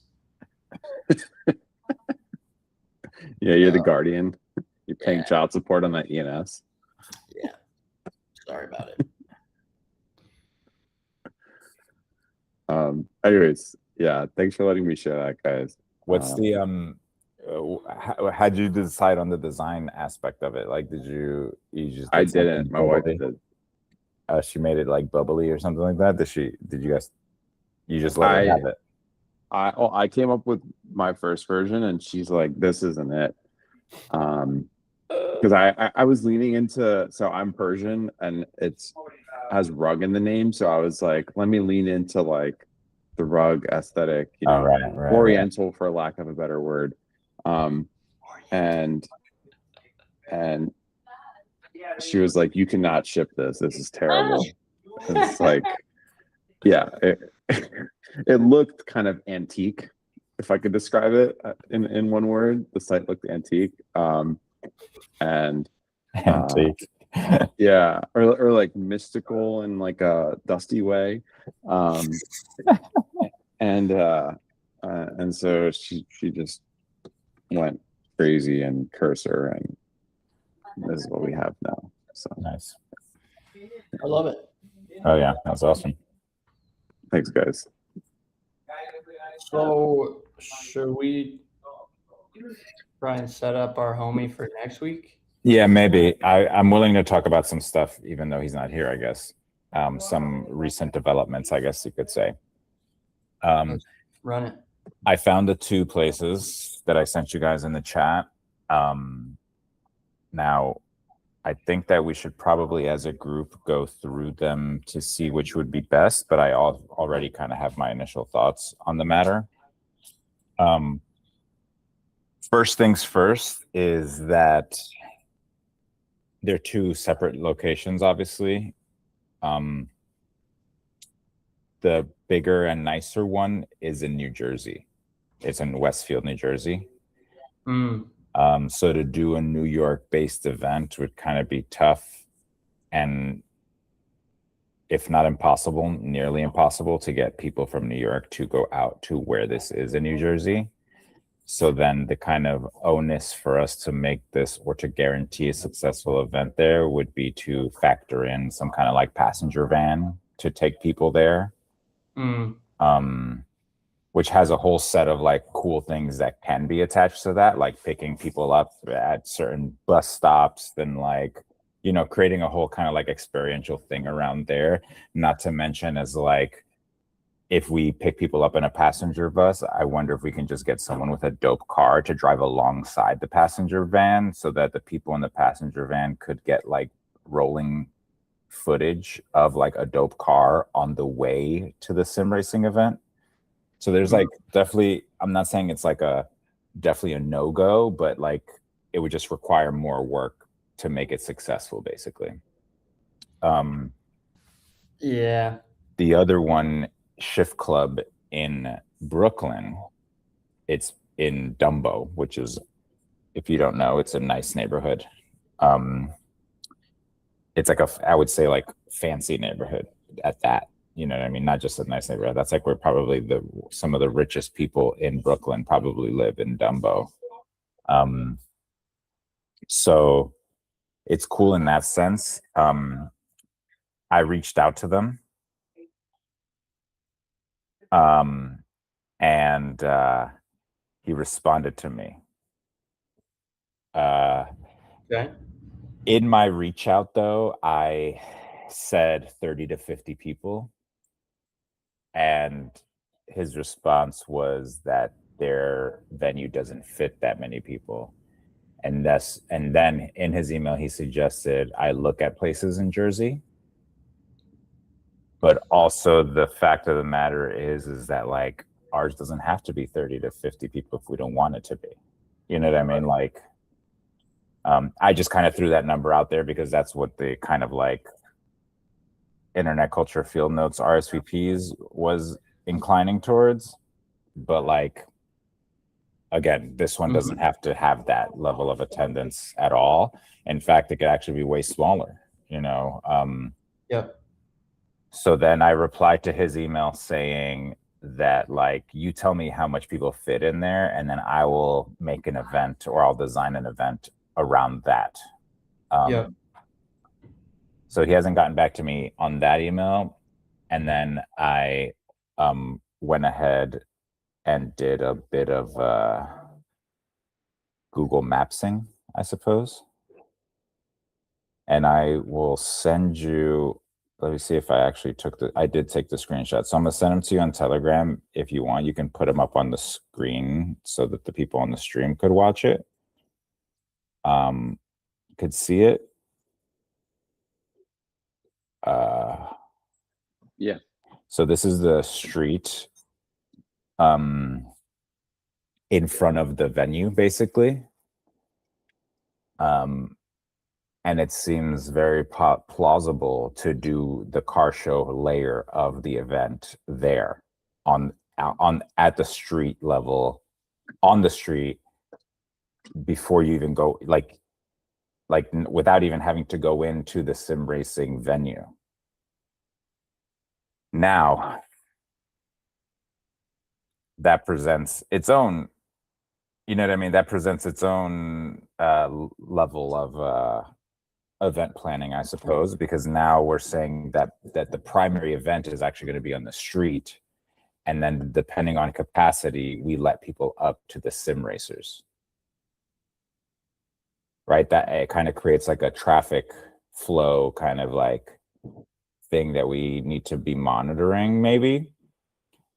Yeah, you're the guardian. You're paying child support on that ENS. Yeah. Sorry about it. Anyways, yeah, thanks for letting me share that, guys. What's the how'd you decide on the design aspect of it? Like, you just I did something didn't. My wife bubbly? did. She made it like bubbly or something like that. You just let her have it? I came up with my first version and she's like, this isn't it. Because I was leaning into, so I'm Persian and it's has rug in the name, so I was like, let me lean into like the rug aesthetic, Right. Oriental for lack of a better word. And she was like, you cannot ship this is terrible. It's like, yeah, it looked kind of antique, if I could describe it in one word. The site looked antique. And Antique. yeah, or like mystical in like a dusty way. And so she just went crazy and cursor, and this is what we have now. So Nice. I love it. Oh yeah, that's awesome. thanks, guys. So should we try and set up our homie for next week? Yeah, maybe. I'm willing to talk about some stuff, even though he's not here, I guess. Some recent developments, I guess you could say. Let's run it. I found the 2 places that I sent you guys in the chat. Now, I think that we should probably, as a group, go through them to see which would be best, but I already kind of have my initial thoughts on the matter. First things first is that they're 2 separate locations, obviously. The bigger and nicer one is in New Jersey. It's in Westfield, New Jersey. So to do a New York-based event would kind of be tough, and if not impossible, nearly impossible to get people from New York to go out to where this is in New Jersey. So then the kind of onus for us to make this or to guarantee a successful event there would be to factor in some kind of like passenger van to take people there. Which has a whole set of like cool things that can be attached to that, like picking people up at certain bus stops, then like, creating a whole kind of like experiential thing around there. Not to mention as like, if we pick people up in a passenger bus, I wonder if we can just get someone with a dope car to drive alongside the passenger van so that the people in the passenger van could get like rolling footage of like a dope car on the way to the sim racing event. So there's like definitely, I'm not saying it's like definitely a no-go, but like it would just require more work to make it successful, basically. Yeah. The other one, Shift Club in Brooklyn, it's in Dumbo, which is, if you don't know, it's a nice neighborhood. it's like I would say like fancy neighborhood at that. You know what I mean? Not just a nice neighborhood. That's like where probably some of the richest people in Brooklyn probably live in Dumbo. So it's cool in that sense. I reached out to them. And he responded to me. Okay. In my reach out though, I said 30 to 50 people. And his response was that their venue doesn't fit that many people. And then in his email, he suggested I look at places in Jersey. But also the fact of the matter is that like ours doesn't have to be 30 to 50 people if we don't want it to be. You know what I mean? Like, I just kind of threw that number out there because that's what the kind of like internet culture field notes RSVPs was inclining towards. But like, again, this one doesn't have to have that level of attendance at all. In fact, it could actually be way smaller, you know? Yep. So then I replied to his email saying that like, you tell me how much people fit in there and then I will make an event or I'll design an event around that. Yep. So he hasn't gotten back to me on that email. And then I went ahead and did a bit of Google Mapsing, I suppose. And I will send you, let me see if I actually I did take the screenshot. So I'm gonna send them to you on Telegram. If you want, you can put them up on the screen so that the people on the stream could watch it. Could see it. Yeah. So this is the street in front of the venue, basically. And it seems very plausible to do the car show layer of the event there at the street level, on the street, before you even go, like without even having to go into the sim racing venue. Now, that presents its own, you know what I mean? That presents its own level of event planning, I suppose, because now we're saying that the primary event is actually going to be on the street, and then depending on capacity, we let people up to the sim racers. Right? That it kind of creates like a traffic flow kind of like thing that we need to be monitoring, maybe.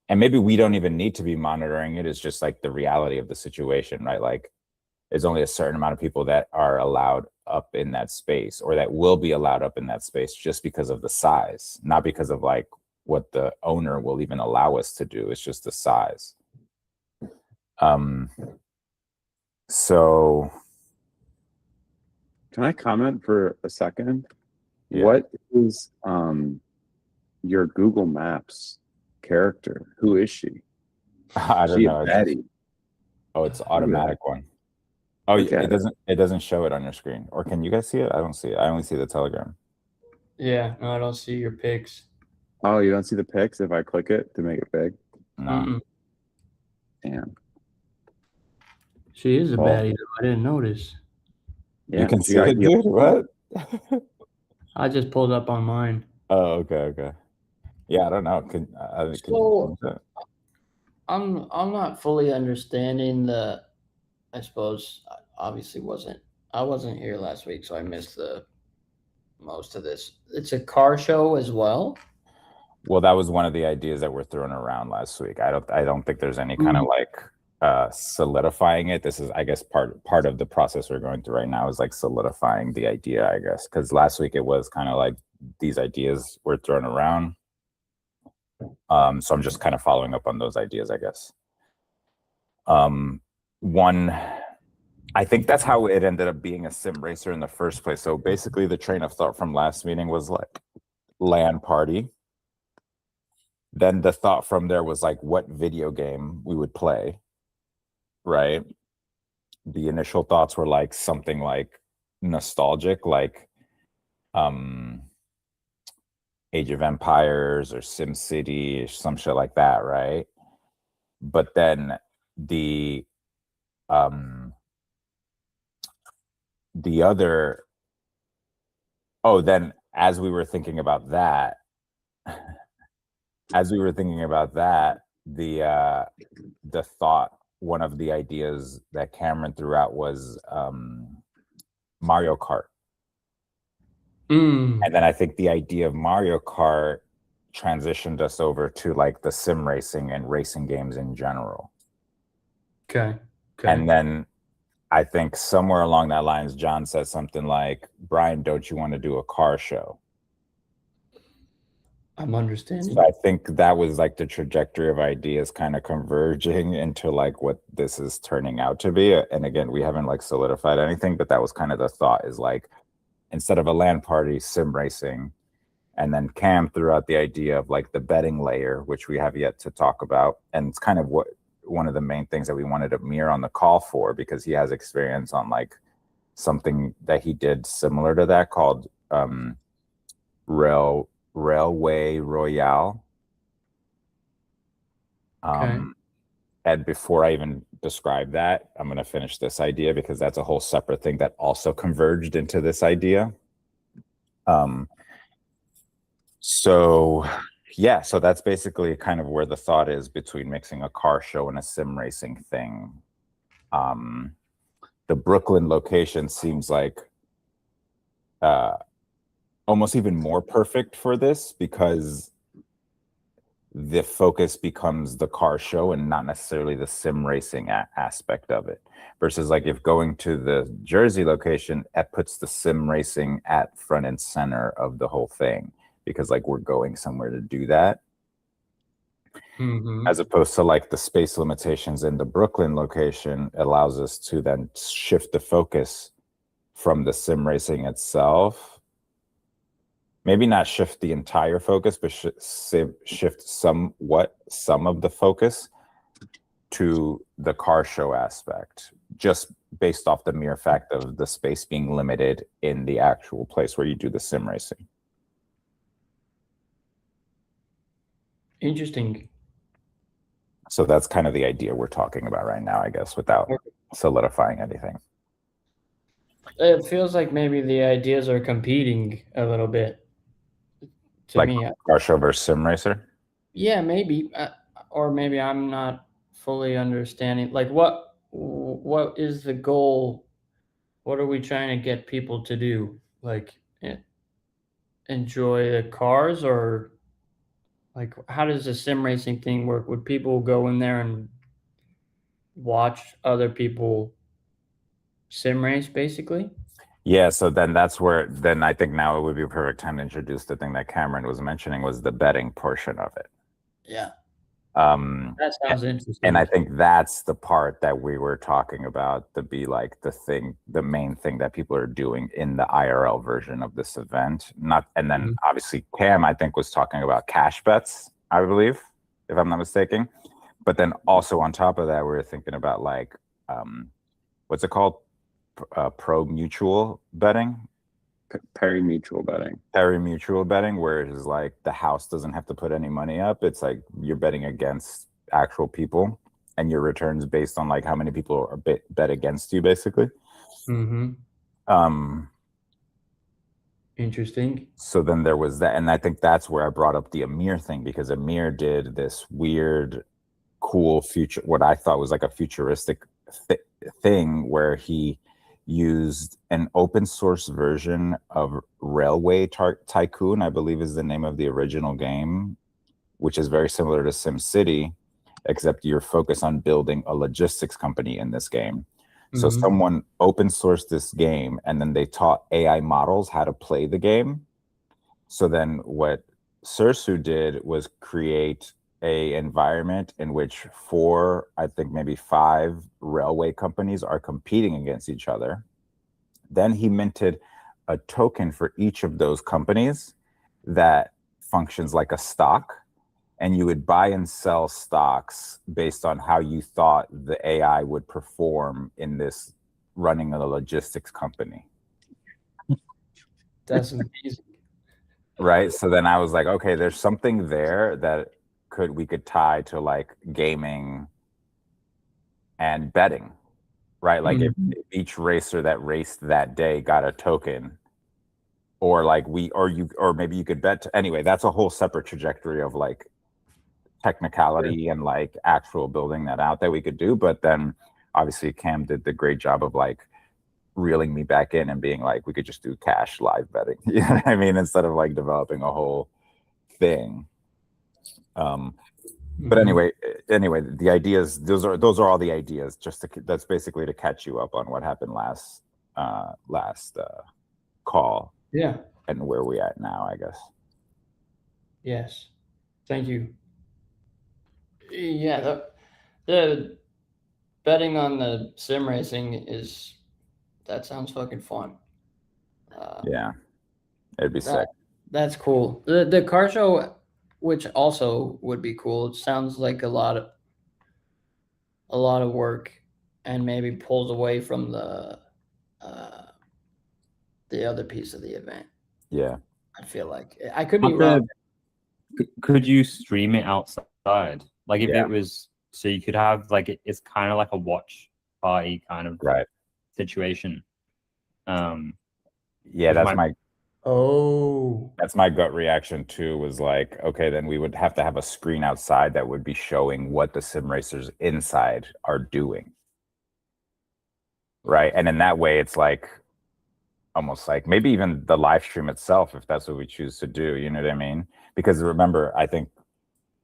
And maybe we don't even need to be monitoring it. It's just like the reality of the situation, right? Like there's only a certain amount of people that are allowed up in that space or that will be allowed up in that space just because of the size, not because of like what the owner will even allow us to do. It's just the size. So Can I comment for a second? Yeah. What is your Google Maps character? Who is she? I don't She know. a baddie? Oh, it's automatic one. Oh, Look yeah, at it doesn't show it on your screen. Or can you guys see it? I don't see it. I only see the Telegram. Yeah. No, I don't see your pics. Oh, you don't see the pics if I click it to make it big? No. Mm-mm. Damn. She is a Well, baddie, though. I didn't notice. Yeah, You can she see got it, healed. dude? What? I just pulled up on mine. Oh, okay. Yeah, I don't know. Can you So- change that? I'm not fully understanding the. I suppose obviously I wasn't here last week, so I missed the most of this. It's a car show as well. Well, that was one of the ideas that were thrown around last week. I don't think there's any kind of like solidifying it. This is, I guess, part of the process we're going through right now is like solidifying the idea, I guess, because last week it was kind of like these ideas were thrown around. So I'm just kind of following up on those ideas, I guess. One, I think that's how it ended up being a sim racer in the first place. So basically the train of thought from last meeting was like LAN party. Then the thought from there was like what video game we would play, right? The initial thoughts were like something like nostalgic, like Age of Empires or Sim City or some shit like that, right? But then the other, oh, then as we were thinking about that, the thought, one of the ideas that Cameron threw out was Mario Kart. Mm. And then I think the idea of Mario Kart transitioned us over to like the sim racing and racing games in general. Okay. And then I think somewhere along that lines, John said something like, Brian, don't you want to do a car show? I'm understanding. So I think that was like the trajectory of ideas kind of converging into like what this is turning out to be. And again, we haven't like solidified anything, but that was kind of the thought, is like, instead of a LAN party, sim racing. And then Cam threw out the idea of like the betting layer, which we have yet to talk about. And it's kind of what one of the main things that we wanted Amir on the call for, because he has experience on like something that he did similar to that called Railway Royale. Okay. And before I even describe that, I'm going to finish this idea because that's a whole separate thing that also converged into this idea. So yeah, so that's basically kind of where the thought is between mixing a car show and a sim racing thing. The Brooklyn location seems like almost even more perfect for this, because the focus becomes the car show and not necessarily the sim racing aspect of it. Versus like if going to the Jersey location, that puts the sim racing at front and center of the whole thing, because like we're going somewhere to do that. Mm-hmm. As opposed to like the space limitations in the Brooklyn location allows us to then shift the focus from the sim racing itself. Maybe not shift the entire focus, but shift some of the focus to the car show aspect, just based off the mere fact of the space being limited in the actual place where you do the sim racing. Interesting. So that's kind of the idea we're talking about right now, I guess, without solidifying anything. It feels like maybe the ideas are competing a little bit. To Like me, car show versus sim racer? yeah, maybe, or maybe I'm not fully understanding. Like, what is the goal? What are we trying to get people to do? Like, enjoy the cars, or like, how does the sim racing thing work? Would people go in there and watch other people sim race, basically? Yeah, so then that's where, then I think now it would be a perfect time to introduce the thing that Cameron was mentioning, was the betting portion of it. Yeah, Um, that sounds interesting. and I think that's the part that we were talking about to be like the main thing that people are doing in the IRL version of this event. And then obviously Cam, I think, was talking about cash bets, I believe, if I'm not mistaken. But then also on top of that, we were thinking about like, what's it called? Pro mutual betting. Pari-mutual betting. Pari-mutual betting, where it's like the house doesn't have to put any money up. It's like you're betting against actual people, and your returns based on like how many people are bet against you, basically. Interesting. So then there was that, and I think that's where I brought up the Amir thing, because Amir did this weird, cool future, what I thought was like a futuristic thing, where he used an open source version of Railway Tycoon, I believe is the name of the original game, which is very similar to SimCity, except you're focused on building a logistics company in this game. So someone open sourced this game, and then they taught AI models how to play the game. So then what Sursu did was create a environment in which 4, I think maybe 5 railway companies are competing against each other. Then he minted a token for each of those companies that functions like a stock, and you would buy and sell stocks based on how you thought the AI would perform in this running a logistics company. That's amazing. right? So then I was like, okay, there's something there that we could tie to like gaming and betting, right? Like if each racer that raced that day got a token, or like or maybe you could bet anyway, that's a whole separate trajectory of like technicality and like actual building that out that we could do. But then obviously Cam did the great job of like reeling me back in and being like, we could just do cash live betting. You know what I mean? Instead of like developing a whole thing. But anyway, the ideas, those are all the ideas. That's basically to catch you up on what happened last call. Yeah. And where we at now, I guess. Yes. Thank you. Yeah, the betting on the sim racing that sounds fucking fun. Yeah, it'd be sick. That's cool. The car show, which also would be cool. It sounds like a lot of work, and maybe pulls away from the other piece of the event. Yeah, I feel like I could be wrong. Could you stream it outside? Like if Yeah. it was, so you could have like it's kind of like a watch party kind of right. situation. Yeah, that's my gut reaction too, was like, okay, then we would have to have a screen outside that would be showing what the sim racers inside are doing. Right. And in that way, it's like almost like maybe even the live stream itself, if that's what we choose to do, you know what I mean? Because remember, I think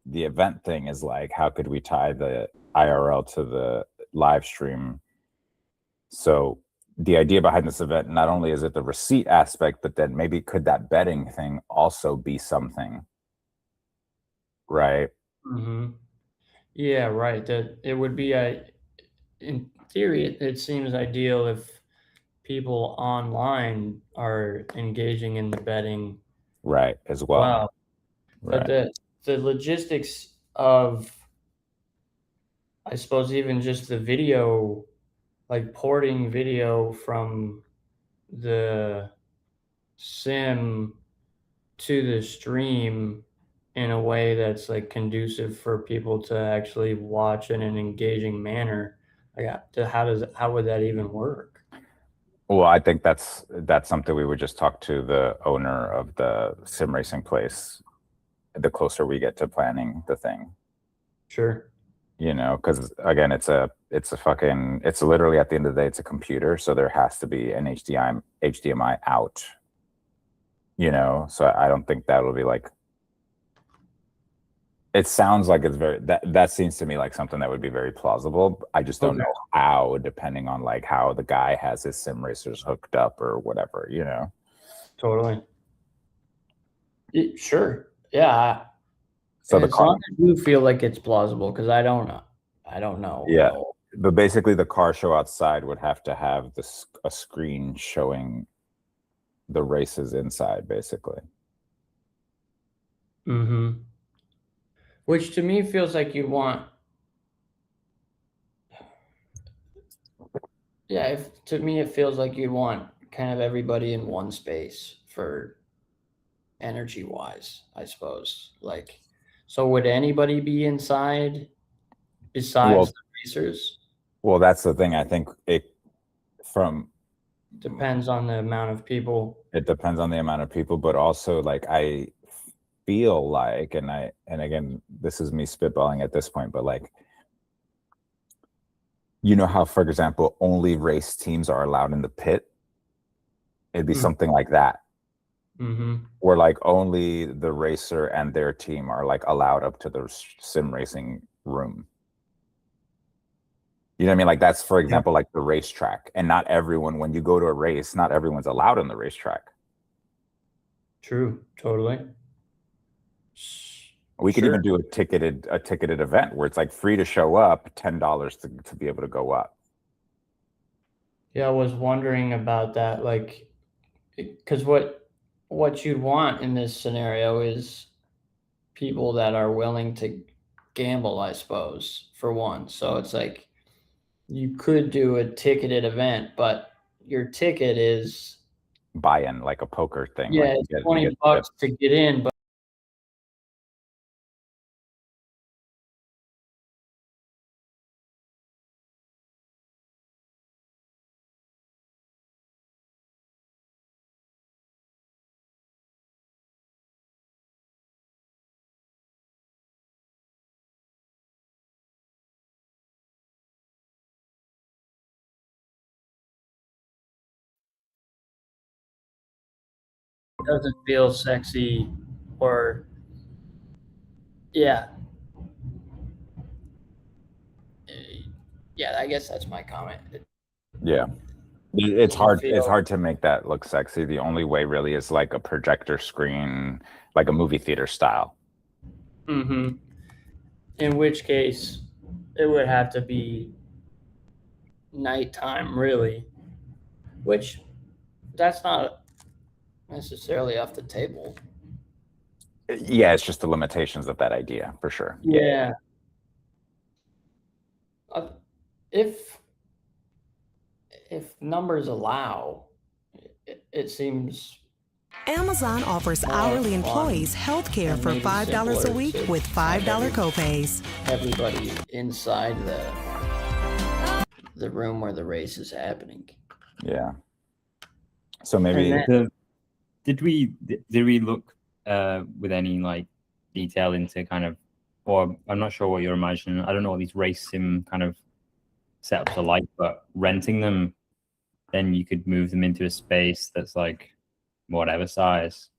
the event thing is like, how could we tie the IRL to the live stream? So the idea behind this event, not only is it the receipt aspect, but then maybe could that betting thing also be something? Right. Yeah, right. That it would be in theory, it seems ideal if people online are engaging in the betting. Right, as well. Wow. But the logistics of, I suppose, even just the video, like porting video from the sim to the stream in a way that's like conducive for people to actually watch in an engaging manner. How would that even work? Well, I think that's something we would just talk to the owner of the sim racing place the closer we get to planning the thing. Sure. You know, because again, it's literally at the end of the day, it's a computer, so there has to be an HDMI out. You know, so I don't think that will be like. It sounds like it's that seems to me like something that would be very plausible. I just don't know how, depending on like how the guy has his sim racers hooked up or whatever, you know. Totally. Sure. Yeah. So as long as you feel like it's plausible, because I don't know. Yeah, but basically the car show outside would have to have a screen showing the races inside, basically. Which to me feels like you want. Yeah, to me it feels like you want kind of everybody in one space for energy wise, I suppose. Like, so would anybody be inside besides the racers? Well, that's the thing. I think depends on the amount of people. It depends on the amount of people, but also like I feel like, and again, this is me spitballing at this point, but like, you know how, for example, only race teams are allowed in the pit? It'd be something like that. Where like only the racer and their team are like allowed up to the sim racing room. You know what I mean? Like that's, for example, like the racetrack, and not everyone, when you go to a race, not everyone's allowed in the racetrack. True. Totally. We could even do a ticketed event where it's like free to show up, $10 to be able to go up. Yeah, I was wondering about that, like, because what you'd want in this scenario is people that are willing to gamble, I suppose, for one. So it's like you could do a ticketed event, but your ticket is buy-in, like a poker thing. Yeah, like it's you get 20 bucks to get in, but it doesn't feel sexy or yeah. Yeah, I guess that's my comment. Yeah. It's doesn't hard. It's feel- hard to make that look sexy. The only way really is like a projector screen, like a movie theater style. Mhm. In which case, it would have to be nighttime, really. Which, that's not necessarily off the table. Yeah, it's just the limitations of that idea for sure. Yeah. If numbers allow, it seems Amazon offers more hourly fun employees health care and for maybe $5 a simpler week to with $5 have copays. everybody inside the room where the race is happening. Yeah. So maybe And then- Did we look with any like detail into kind of, or I'm not sure what you're imagining. I don't know what these race sim kind of setups are like, but renting them, then you could move them into a space that's like whatever size.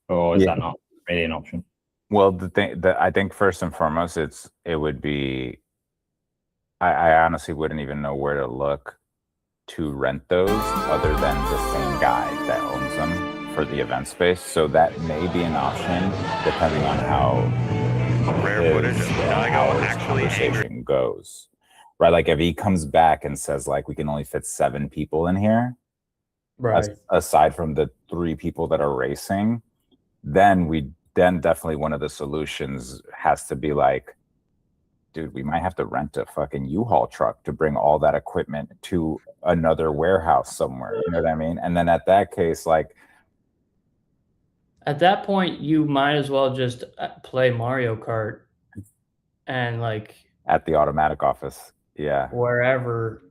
Or is Yeah. that not really an option? Well, the thing that I think first and foremost, it would be. I honestly wouldn't even know where to look to rent those other than the same guy that owns them for the event space. So that may be an option depending on how Rare footage his of Daigo actually conversation goes. Right, like if he comes back and says like we can only fit 7 people in here, right. aside from the 3 people that are racing, then definitely one of the solutions has to be like, dude, we might have to rent a fucking U-Haul truck to bring all that equipment to another warehouse somewhere. You know what I mean? And then at that case, like, At that point, you might as well just play Mario Kart and like at the automatic office. Yeah. wherever.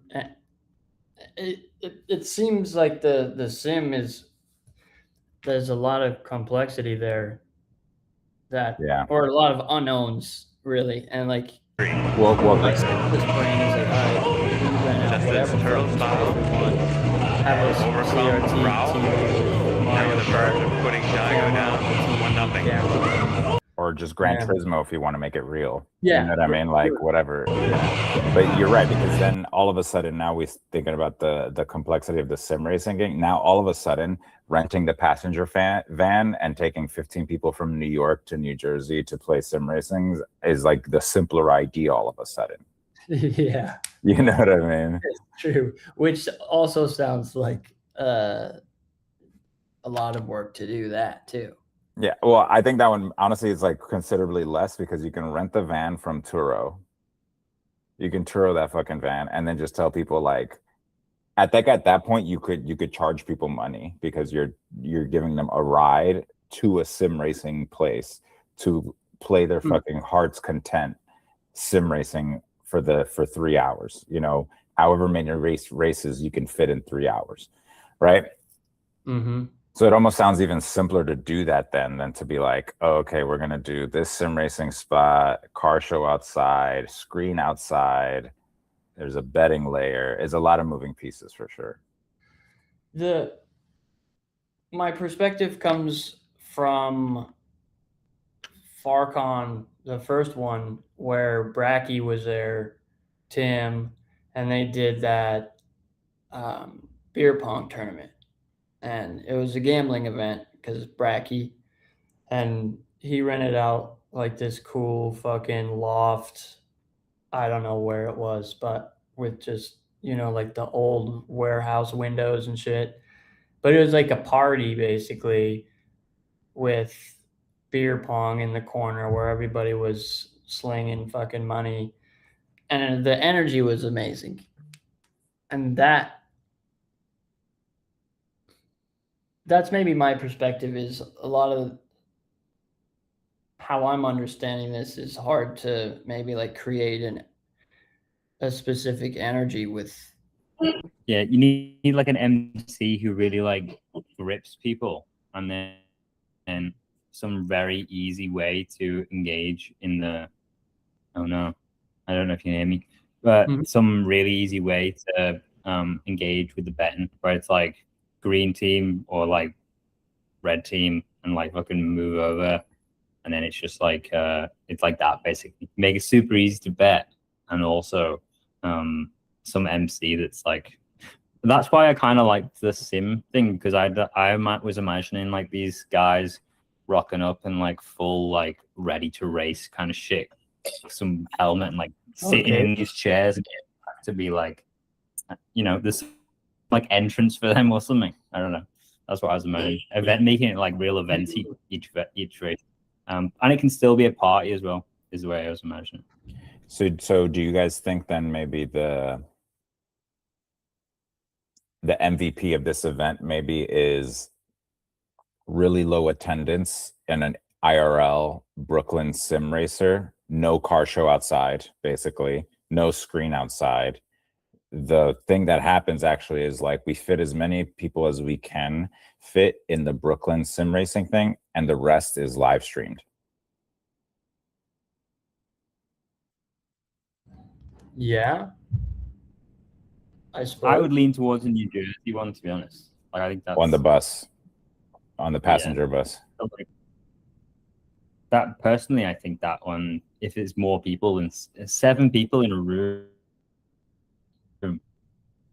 It seems like the sim there's a lot of complexity there Yeah. or a lot of unknowns really, and like Well, like this brain is like, all right, we rent out Just whatever this turtle fucking style. space we want, have us Overcome CRT Rao. TV, Mario On the verge Kart, of putting Daigo down 1-0. camera. or just Gran Yeah. Turismo if you want to make it real. Yeah, You know what I mean? Like sure. whatever. Yeah. But you're right, because then all of a sudden now we're thinking about the complexity of the sim racing game. Now all of a sudden renting the passenger van and taking 15 people from New York to New Jersey to play sim racing is like the simpler idea all of a sudden. Yeah, You know what I mean? it's true. Which also sounds like a lot of work to do that too. Yeah. Well, I think that one honestly is like considerably less because you can rent the van from Turo. You can Turo that fucking van and then just tell people like at that point you could charge people money because you're giving them a ride to a sim racing place to play their fucking heart's content sim racing for 3 hours, you know, however many races you can fit in 3 hours, right? Mm-hmm. So it almost sounds even simpler to do that than to be like, oh, okay, we're gonna do this sim racing spot, car show outside, screen outside. There's a betting layer. There's a lot of moving pieces for sure. My perspective comes from FarCon, the first one, where Bracky was there, Tim, and they did that beer pong tournament. And it was a gambling event because it's Bracky. And he rented out like this cool fucking loft. I don't know where it was, but with just, you know, like the old warehouse windows and shit. But it was like a party basically with beer pong in the corner where everybody was slinging fucking money. And the energy was amazing. And that that's maybe my perspective. Is a lot of how I'm understanding this is hard to maybe like create a specific energy with. Yeah, you need like an MC who really like grips people, and then some very easy way to engage in the. Oh no, I don't know if you hear me, but Mhm. some really easy way to engage with the betting, where it's like green team or like red team, and like fucking move over, and then it's just like it's like that basically. Make it super easy to bet, and also some MC that's like. That's why I kind of liked the sim thing, because was imagining like these guys rocking up in like full like ready to race kind of shit, some helmet and like sitting Okay. in these chairs and to be like, you know, this like entrance for them or something. I don't know. That's what I was imagining. Making it like real eventy each race, and it can still be a party as well. Is the way I was imagining. So do you guys think then maybe the MVP of this event maybe is really low attendance in an IRL Brooklyn sim racer, no car show outside, basically, no screen outside. The thing that happens actually is like we fit as many people as we can fit in the Brooklyn sim racing thing, and the rest is live streamed. Yeah, I suppose. I would lean towards a New Jersey one, to be honest. Like I think that's On the bus, on the passenger bus. like, that personally, I think that one, if it's more people than 7 people in a room,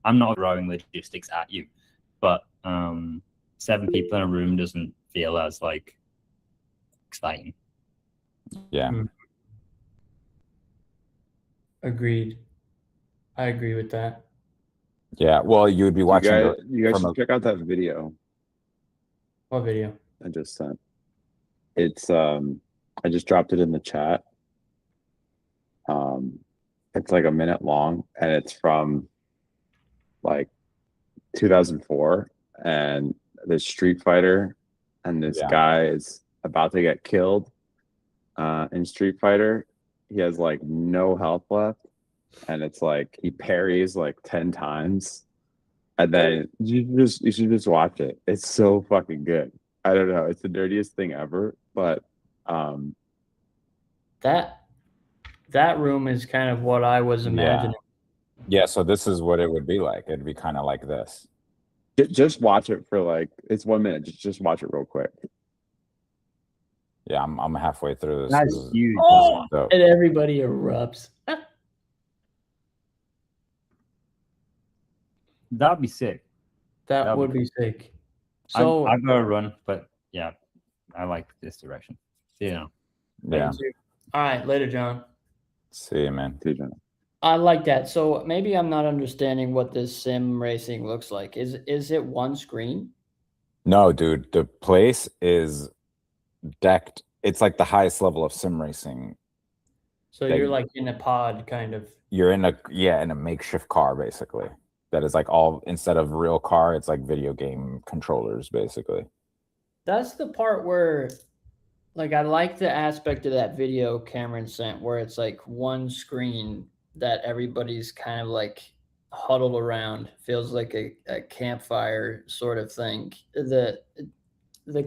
I'm not throwing logistics at you, but 7 people in a room doesn't feel as like exciting. Yeah. Agreed. I agree with that. Yeah. Well, you would be watching You guys from should a, check out that video What video? I just sent. It's I just dropped it in the chat. It's like a minute long, and it's from like 2004, and this Street Fighter, and this Yeah. guy is about to get killed in Street Fighter. He has like no health left, and it's like he parries like 10 times, and then you should just watch it. It's so fucking good. I don't know, it's the dirtiest thing ever, but That room is kind of what I was imagining. Yeah, so this is what it would be like. It'd be kind of like this. just watch it for like, it's 1 minute. Just watch it real quick. Yeah, I'm halfway through this. That's This is- huge. Oh, so- and everybody erupts. That'd be sick. That That'd would be be sick. So I've got to run, but yeah, I like this direction. Yeah. yeah. all right, later, John. See you, man. I like that. So maybe I'm not understanding what this sim racing looks like. Is it one screen? No, dude, the place is decked. It's like the highest level of sim racing. So They- you're like in a pod kind of. You're in a makeshift car, basically. That is like all, instead of real car, it's like video game controllers, basically. That's the part where, like, I like the aspect of that video Cameron sent where it's like one screen that everybody's kind of like huddled around. Feels like a campfire sort of thing. The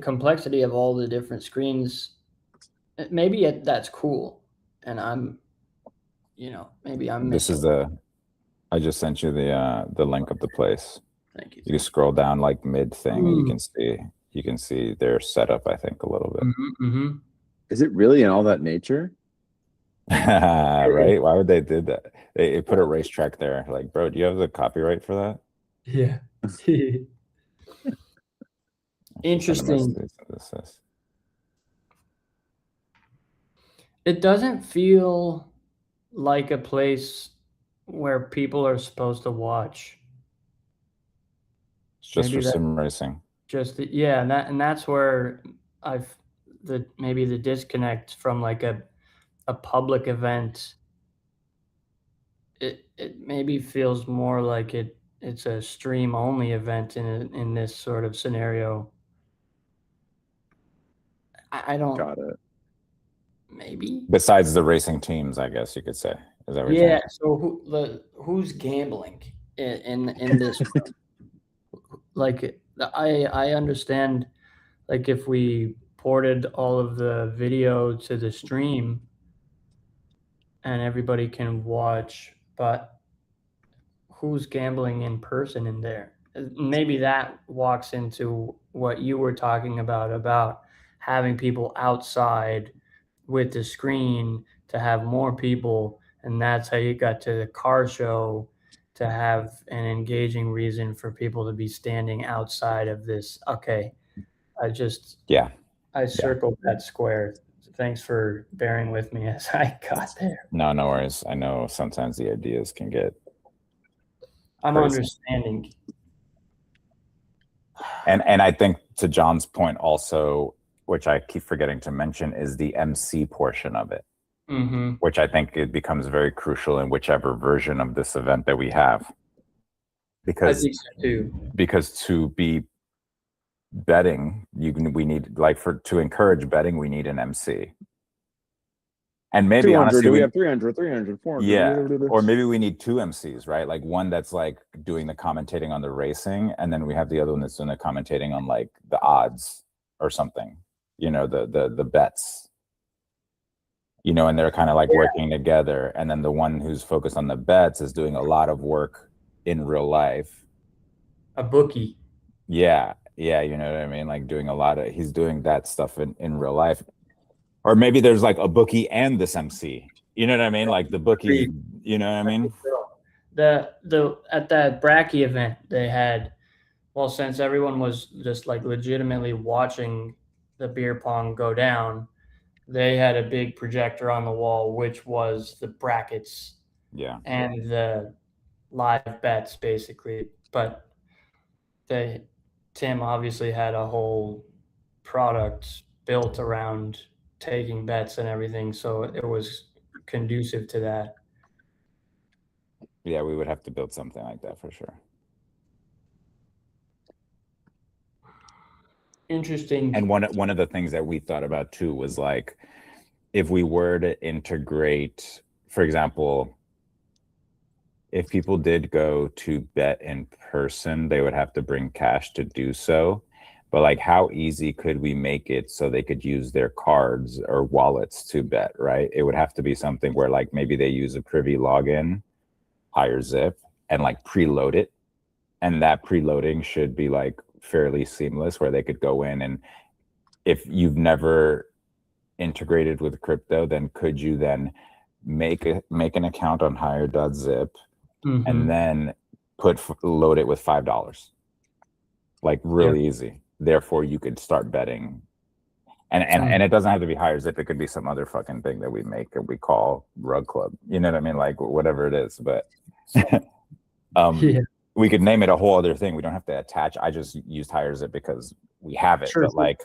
complexity of all the different screens, maybe that's cool. And I'm, maybe I'm This missing. is I just sent you the link of the place. Thank you. You can scroll down like mid thing, and Mm. you can see their setup, I think, a little bit. Mm-hmm. Is it really in all that nature? Right? Why would they do that? They put a racetrack there. Like, bro, do you have the copyright for that? Yeah. Interesting. It doesn't feel like a place where people are supposed to watch. It's just Maybe for that- sim racing. Yeah, and that's where maybe the disconnect from like a public event. It maybe feels more like it's a stream only event in this sort of scenario. I don't. Got it. Maybe. Besides the racing teams, I guess you could say. Is that what you're Yeah. saying? So who's gambling in this? Like I understand, like if we ported all of the video to the stream and everybody can watch, but who's gambling in person in there? Maybe that walks into what you were talking about having people outside with the screen to have more people, and that's how you got to the car show, to have an engaging reason for people to be standing outside of this. Okay, Yeah. I circled that square. Thanks for bearing with me as I got there. No, no worries. I know sometimes the ideas can get I'm crazy. understanding. And I think to John's point also, which I keep forgetting to mention, is the MC portion of it, Mm-hmm. which I think it becomes very crucial in whichever version of this event that we have. I Because think so too. because to be betting, we need, like, to encourage betting, we need an MC. And maybe 200, honestly, we have 300, 300, 400. yeah, or maybe we need two MCs, right? Like one that's like doing the commentating on the racing, and then we have the other one that's doing the commentating on like the odds or something, you know, the bets, you know, and they're kind of like working together. And then the one who's focused on the bets is doing a lot of work in real life. A bookie. Yeah, you know what I mean? Like he's doing that stuff in real life. Or maybe there's like a bookie and this MC. You know what I mean? Like the bookie, you know what I mean? The at that Bracky event they had, well, since everyone was just like legitimately watching the beer pong go down, they had a big projector on the wall, which was the brackets Yeah. and the live bets basically. But Tim obviously had a whole product built around taking bets and everything, so it was conducive to that. Yeah, we would have to build something like that for sure. Interesting. And one of the things that we thought about too was like, if we were to integrate, for example, if people did go to bet in person, they would have to bring cash to do so. But like, how easy could we make it so they could use their cards or wallets to bet, right? It would have to be something where like maybe they use a Privy login, HIGHER.ZIP, and like preload it. And that preloading should be like fairly seamless, where they could go in, and if you've never integrated with crypto, then could you then make an account on HIGHER.ZIP and then load it with $5, like really easy. Therefore, you could start betting, and it doesn't have to be HIGHER.ZIP. It could be some other fucking thing that we make and we call Rug Club. You know what I mean? Like whatever it is, but we could name it a whole other thing. We don't have to attach. I just used HIGHER.ZIP because we have it, Sure. but like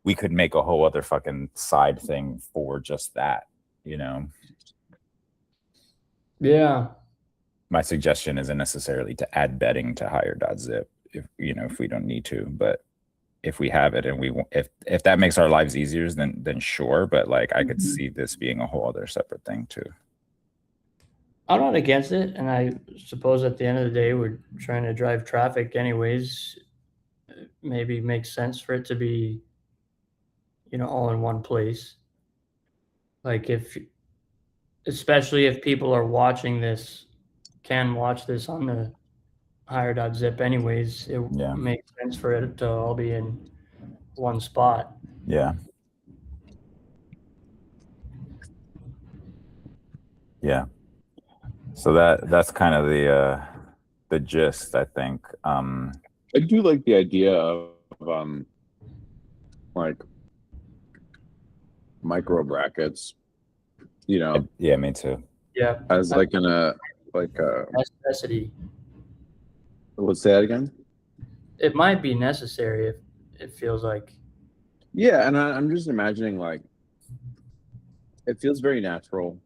we could make a whole other fucking side thing for just that, you know? Yeah. My suggestion isn't necessarily to add betting to HIGHER.ZIP if we don't need to, but if we have it and if that makes our lives easier, then sure. But like, I could see this being a whole other separate thing too. I'm not against it, and I suppose at the end of the day, we're trying to drive traffic anyways. Maybe it makes sense for it to be, all in one place. Like especially if people are watching this, can watch this on the HIGHER.ZIP anyways, it makes sense for it to all be in one spot. Yeah. Yeah. So that's kind of the gist, I think. I do like the idea of like micro brackets, Yeah, me too. Yeah. as like a necessity. Let's say that again. It might be necessary if it feels like. Yeah, and I'm just imagining, like, it feels very natural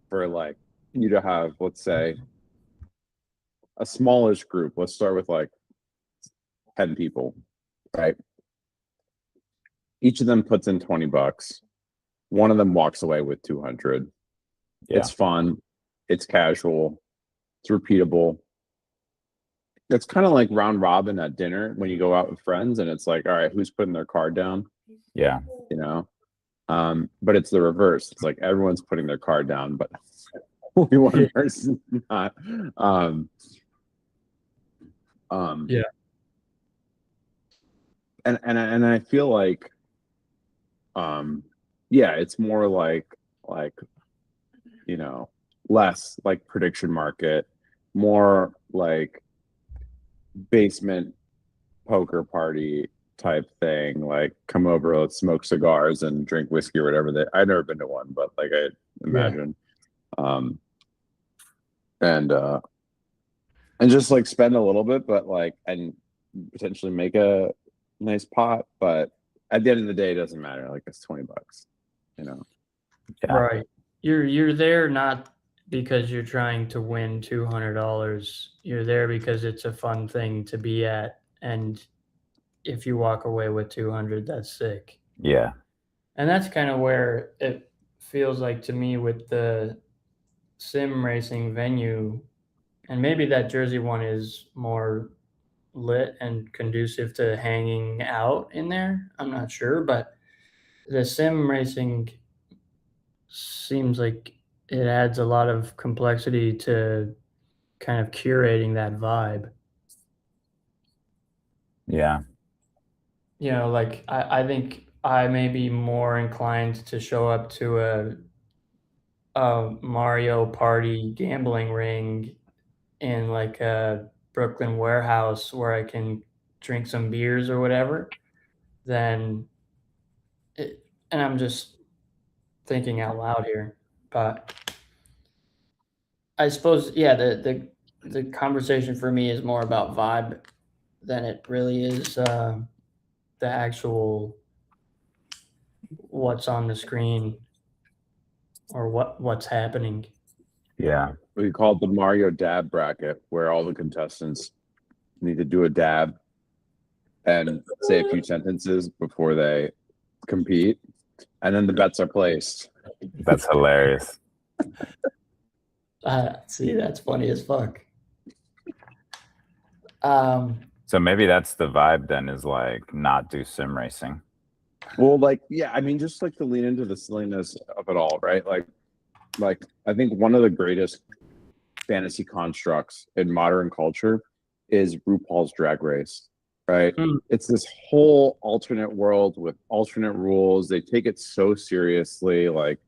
for like you to have, let's say, a smallish group. Let's start with like 10 people, right? each of them puts in $20. One of them walks away with 200. Yeah. It's fun. It's casual. It's repeatable. It's kind of like round robin at dinner when you go out with friends and it's like, all right, who's putting their card down? Yeah. You know? But it's the reverse. It's like everyone's putting their card down, but only one person's not. Yeah. And I feel like yeah, it's more like less like prediction market, more like basement poker party type thing, like come over, let's smoke cigars and drink whiskey or whatever. I've never been to one, but like I imagine. And just like spend a little bit, but like and potentially make a nice pot, but at the end of the day it doesn't matter. Like it's $20, Yeah. Right. You're there not because you're trying to win $200. You're there because it's a fun thing to be at, and if you walk away with 200, that's sick. Yeah. And that's kind of where it feels like to me with the sim racing venue, and maybe that Jersey one is more lit and conducive to hanging out in there. I'm not sure, but the sim racing seems like it adds a lot of complexity to kind of curating that vibe. Yeah. You know, like I think I may be more inclined to show up to a Mario Party gambling ring in like a Brooklyn warehouse where I can drink some beers or whatever, then and I'm just thinking out loud here, but I suppose yeah, the conversation for me is more about vibe than it really is the actual what's on the screen or what's happening. Yeah. we call it the Mario dab bracket, where all the contestants need to do a dab and say a few sentences before they compete, and then the bets are placed. That's hilarious. See, that's funny as fuck. So maybe that's the vibe then, is like not do sim racing. Well, like, yeah, I mean, just like to lean into the silliness of it all, right? Like I think one of the greatest fantasy constructs in modern culture is RuPaul's Drag Race, right? It's this whole alternate world with alternate rules. They take it so seriously, like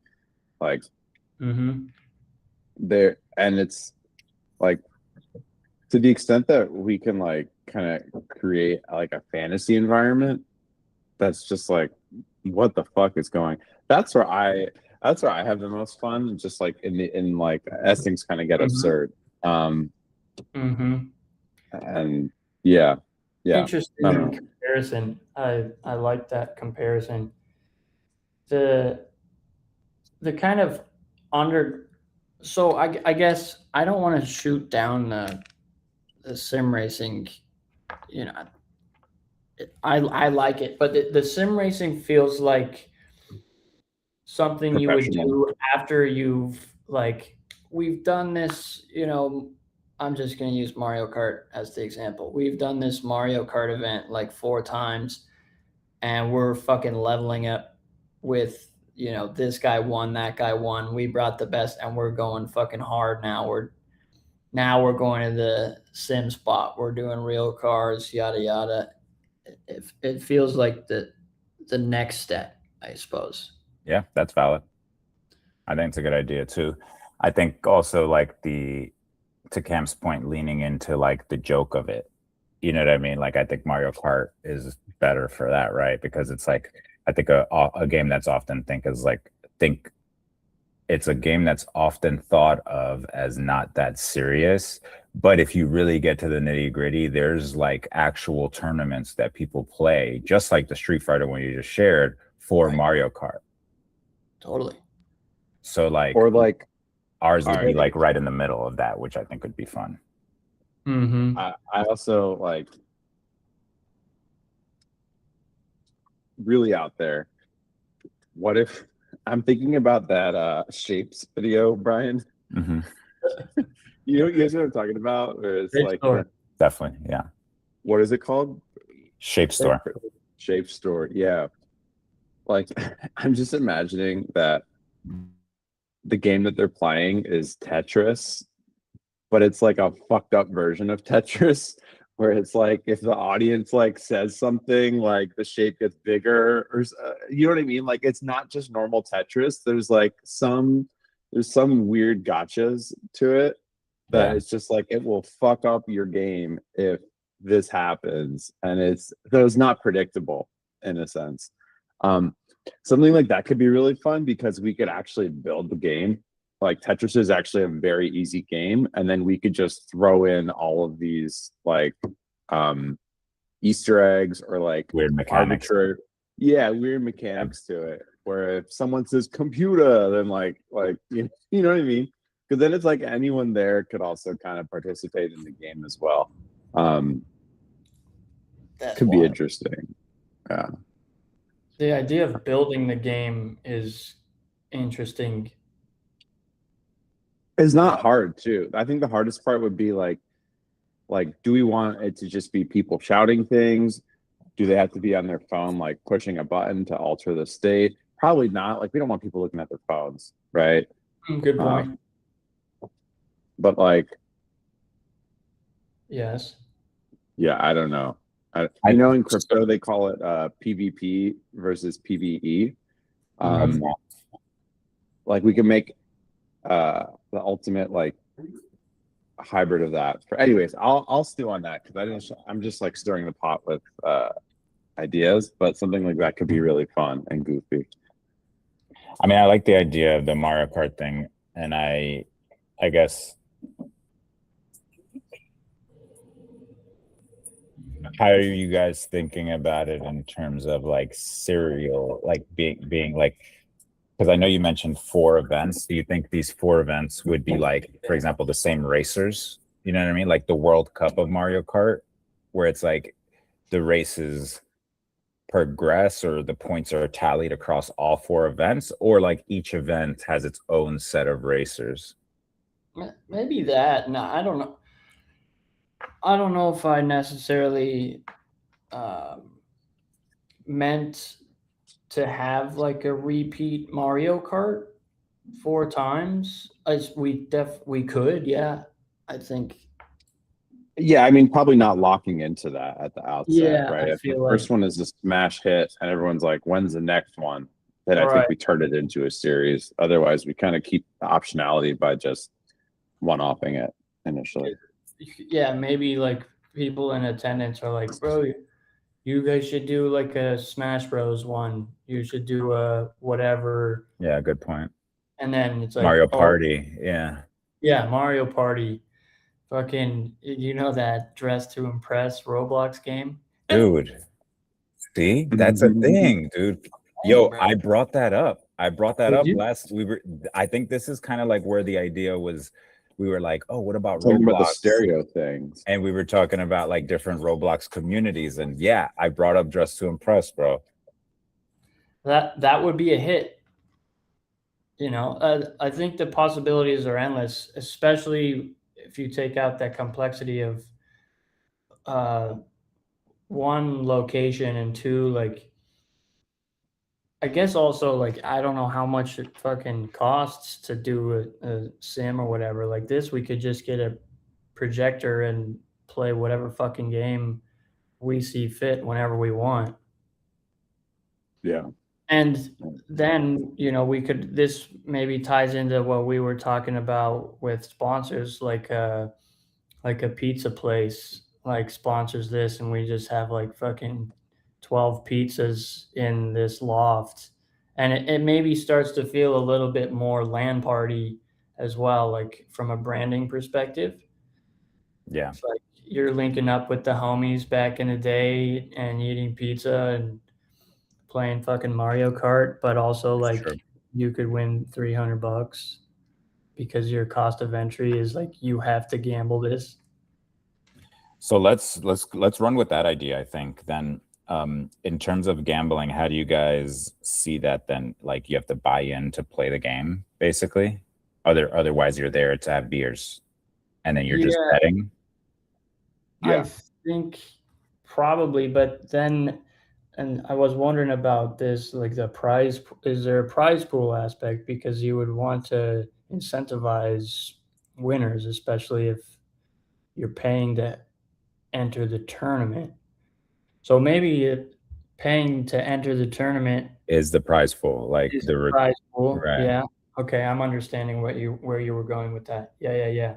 there, and it's like to the extent that we can like kind of create like a fantasy environment that's just like what the fuck is going. That's where I have the most fun, just like in like as things kind of get absurd. And yeah. Interesting comparison. I like that comparison. The kind of so I guess I don't want to shoot down the sim racing, you know. I like it, but the sim racing feels like something you would do after you've like we've done this, you know. I'm just going to use Mario Kart as the example. We've done this Mario Kart event like 4 times and we're fucking leveling up with, you know, this guy won, that guy won. We brought the best and we're going fucking hard now. We're going to the sim spot. We're doing real cars, yada yada. It feels like the next step, I suppose. Yeah, that's valid. I think it's a good idea too. I think also like to Cam's point, leaning into like the joke of it. You know what I mean? Like I think Mario Kart is better for that, right? Because it's like I think a game that's often it's a game that's often thought of as not that serious. But if you really get to the nitty gritty, there's like actual tournaments that people play, just like the Street Fighter one you just shared, for Mario Kart. Totally. So like, or like ours would be like right in the middle of that, which I think would be fun. I also like really out there. What if I'm thinking about that Shapes video, Brian? Mhm. You guys know what I'm talking about? Where it's Shape like Store. Definitely, yeah. what is it called? Shape store. Shape Store. Yeah. Like I'm just imagining that the game that they're playing is Tetris, but it's like a fucked up version of Tetris where it's like if the audience like says something like the shape gets bigger or you know what I mean, like it's not just normal Tetris. There's some weird gotchas to it that Yeah. it's just like it will fuck up your game if this happens, and it's not predictable in a sense. Something like that could be really fun because we could actually build the game. Like Tetris is actually a very easy game, and then we could just throw in all of these like Easter eggs or like Weird mechanics. arbitrary, weird mechanics to it. Where if someone says computer, then you know what I mean? Because then it's like anyone there could also kind of participate in the game as well. That's Could be wild. interesting. Yeah. The idea of building the game is interesting. It's not hard too. I think the hardest part would be like do we want it to just be people shouting things? Do they have to be on their phone, like pushing a button to alter the state? Probably not. Like we don't want people looking at their phones, right? Good point. But like, Yes. yeah, I don't know. In crypto they call it PvP versus PvE. Like we can make the ultimate like hybrid of that. Anyways, I'll stew on that because I'm just like stirring the pot with ideas, but something like that could be really fun and goofy. I mean, I like the idea of the Mario Kart thing, and I guess how are you guys thinking about it in terms of like serial, like being like, because I know you mentioned 4 events. Do you think these 4 events would be like, for example, the same racers? You know what I mean? Like the World Cup of Mario Kart, where it's like the races progress or the points are tallied across all 4 events, or like each event has its own set of racers. Maybe that. No, I don't know. I don't know if I necessarily meant to have like a repeat Mario Kart 4 times. As we could, yeah. I think. Yeah, I mean, probably not locking into that at the outset, Yeah, right? I If the feel first like one is a smash hit and everyone's like, when's the next one? Then I Right. think we turn it into a series. Otherwise, we kind of keep the optionality by just one-offing it initially. yeah, maybe like people in attendance are like, bro, you guys should do like a Smash Bros one. You should do a whatever. Yeah, good point. And then it's like Mario Party. Yeah. Yeah, Mario Party. Fucking, you know that Dress to Impress Roblox game? Dude. See, that's a thing, dude. Yo, I brought that up. Did you? I think this is kind of like where the idea was. We were like, oh, what about Talking Roblox? about the stereo things. And we were talking about like different Roblox communities. And yeah, I brought up Dress to Impress, bro. That would be a hit. You know, I think the possibilities are endless, especially if you take out that complexity of one, location, and 2, like, I guess also like I don't know how much it fucking costs to do a sim or whatever. Like this, we could just get a projector and play whatever fucking game we see fit whenever we want. Yeah. And then, you know, this maybe ties into what we were talking about with sponsors, like a pizza place like sponsors this, and we just have like fucking 12 pizzas in this loft. And it maybe starts to feel a little bit more LAN party as well, like from a branding perspective. Yeah. It's like you're linking up with the homies back in the day and eating pizza and playing fucking Mario Kart, but also like Sure. you could win $300 because your cost of entry is like you have to gamble this. So let's run with that idea, I think. Then In terms of gambling, how do you guys see that then? Like you have to buy in to play the game, basically. Otherwise you're there to have beers and then you're just Yeah. betting. Yeah. I think probably, but then, and I was wondering about this, like the prize, is there a prize pool aspect? Because you would want to incentivize winners, especially if you're paying to enter the tournament. So maybe paying to enter the tournament Is the prize pool like is the the prize pool. right. Yeah. Okay, I'm understanding where you were going with that. Yeah.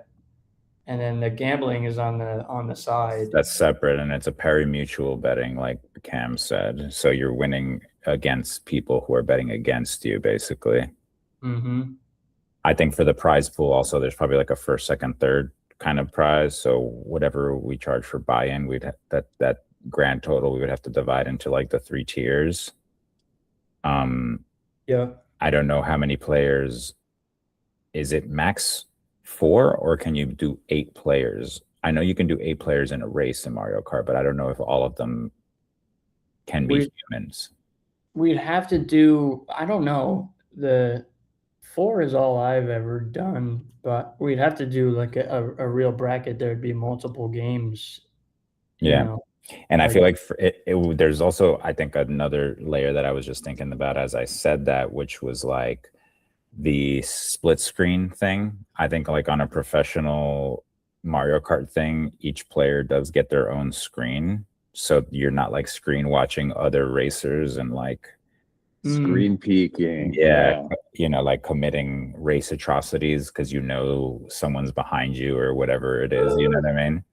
And then the gambling is on the side. That's separate and it's a pari-mutuel betting, like Cam said. So you're winning against people who are betting against you, basically. Mm-hmm. I think for the prize pool also, there's probably like a first, second, third kind of prize. So whatever we charge for buy-in, that grand total we would have to divide into like the 3 tiers. Yeah. I don't know how many players. Is it max 4 or can you do 8 players? I know you can do 8 players in a race in Mario Kart, but I don't know if all of them can be humans. We'd have to do, I don't know. The 4 is all I've ever done, but we'd have to do like a real bracket. There'd be multiple games. Yeah. And I like- feel like there's also, I think, another layer that I was just thinking about as I said that, which was like the split screen thing. I think like on a professional Mario Kart thing, each player does get their own screen. So you're not like screen watching other racers and like Screen peeking. yeah, you know, like committing race atrocities because you know someone's behind you or whatever it is, you know what I mean?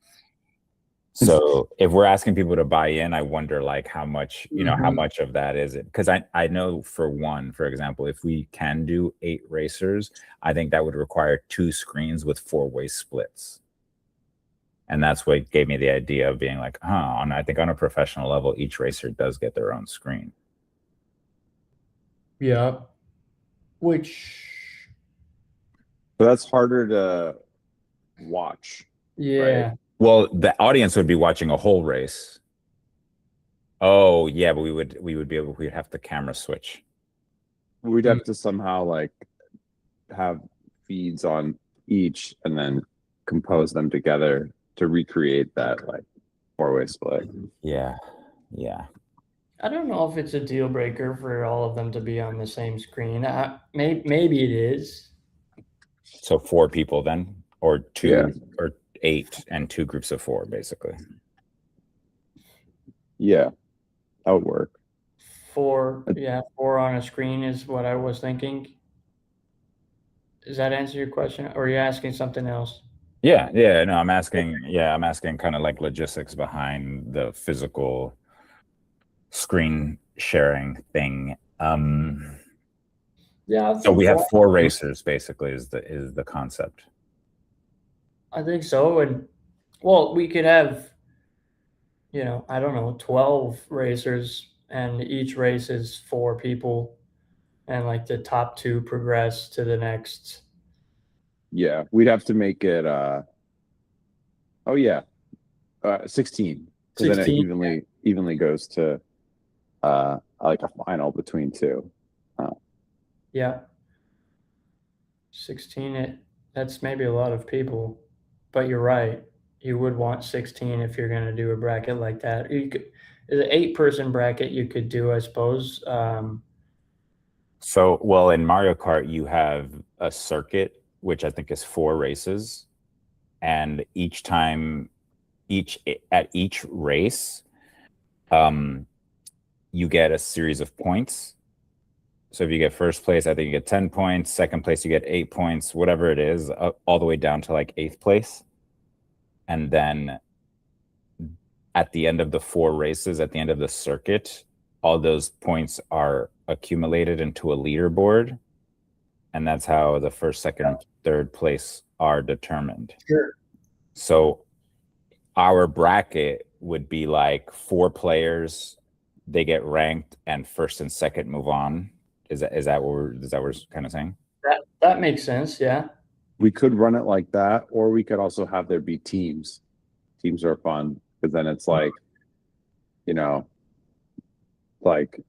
So if we're asking people to buy in, I wonder like how much, you know, how much of that is it? Because I know for one, for example, if we can do 8 racers, I think that would require 2 screens with 4-way splits. And that's what gave me the idea of being like, I think on a professional level, each racer does get their own screen. Yeah. Which, So that's harder to watch. yeah. Right. Well, the audience would be watching a whole race. Oh yeah, but we'd have the camera switch. We'd have to somehow like have feeds on each and then compose them together to recreate that like 4-way split. Yeah. I don't know if it's a deal breaker for all of them to be on the same screen. Maybe it is. So 4 people then, or 2 Yeah. or 8 and 2 groups of 4, basically. Yeah, that would work. 4 on a screen is what I was thinking. Does that answer your question, or are you asking something else? Yeah. No, I'm asking kind of like logistics behind the physical screen sharing thing. Yeah. So we have 4 racers, basically, is the concept. I think so. And well, we could have, I don't know, 12 racers, and each race is 4 people, and like the top 2 progress to the next. Yeah, we'd have to make it 16. Because then it 16, evenly goes to like a final between 2. Yeah. 16, that's maybe a lot of people, but you're right. You would want 16 if you're going to do a bracket like that. Is an 8-person bracket you could do, I suppose. So, well, in Mario Kart, you have a circuit, which I think is 4 races, and at each race, you get a series of points. So if you get first place, I think you get 10 points. Second place, you get 8 points, whatever it is, all the way down to like 8th place. And then at the end of the 4 races, at the end of the circuit, all those points are accumulated into a leaderboard. And that's how the first, second, third place are determined. Sure. So our bracket would be like 4 players, they get ranked, and first and second move on. Is that what we're kind of saying? That makes sense. Yeah. We could run it like that, or we could also have there be teams. Teams are fun because then it's like, like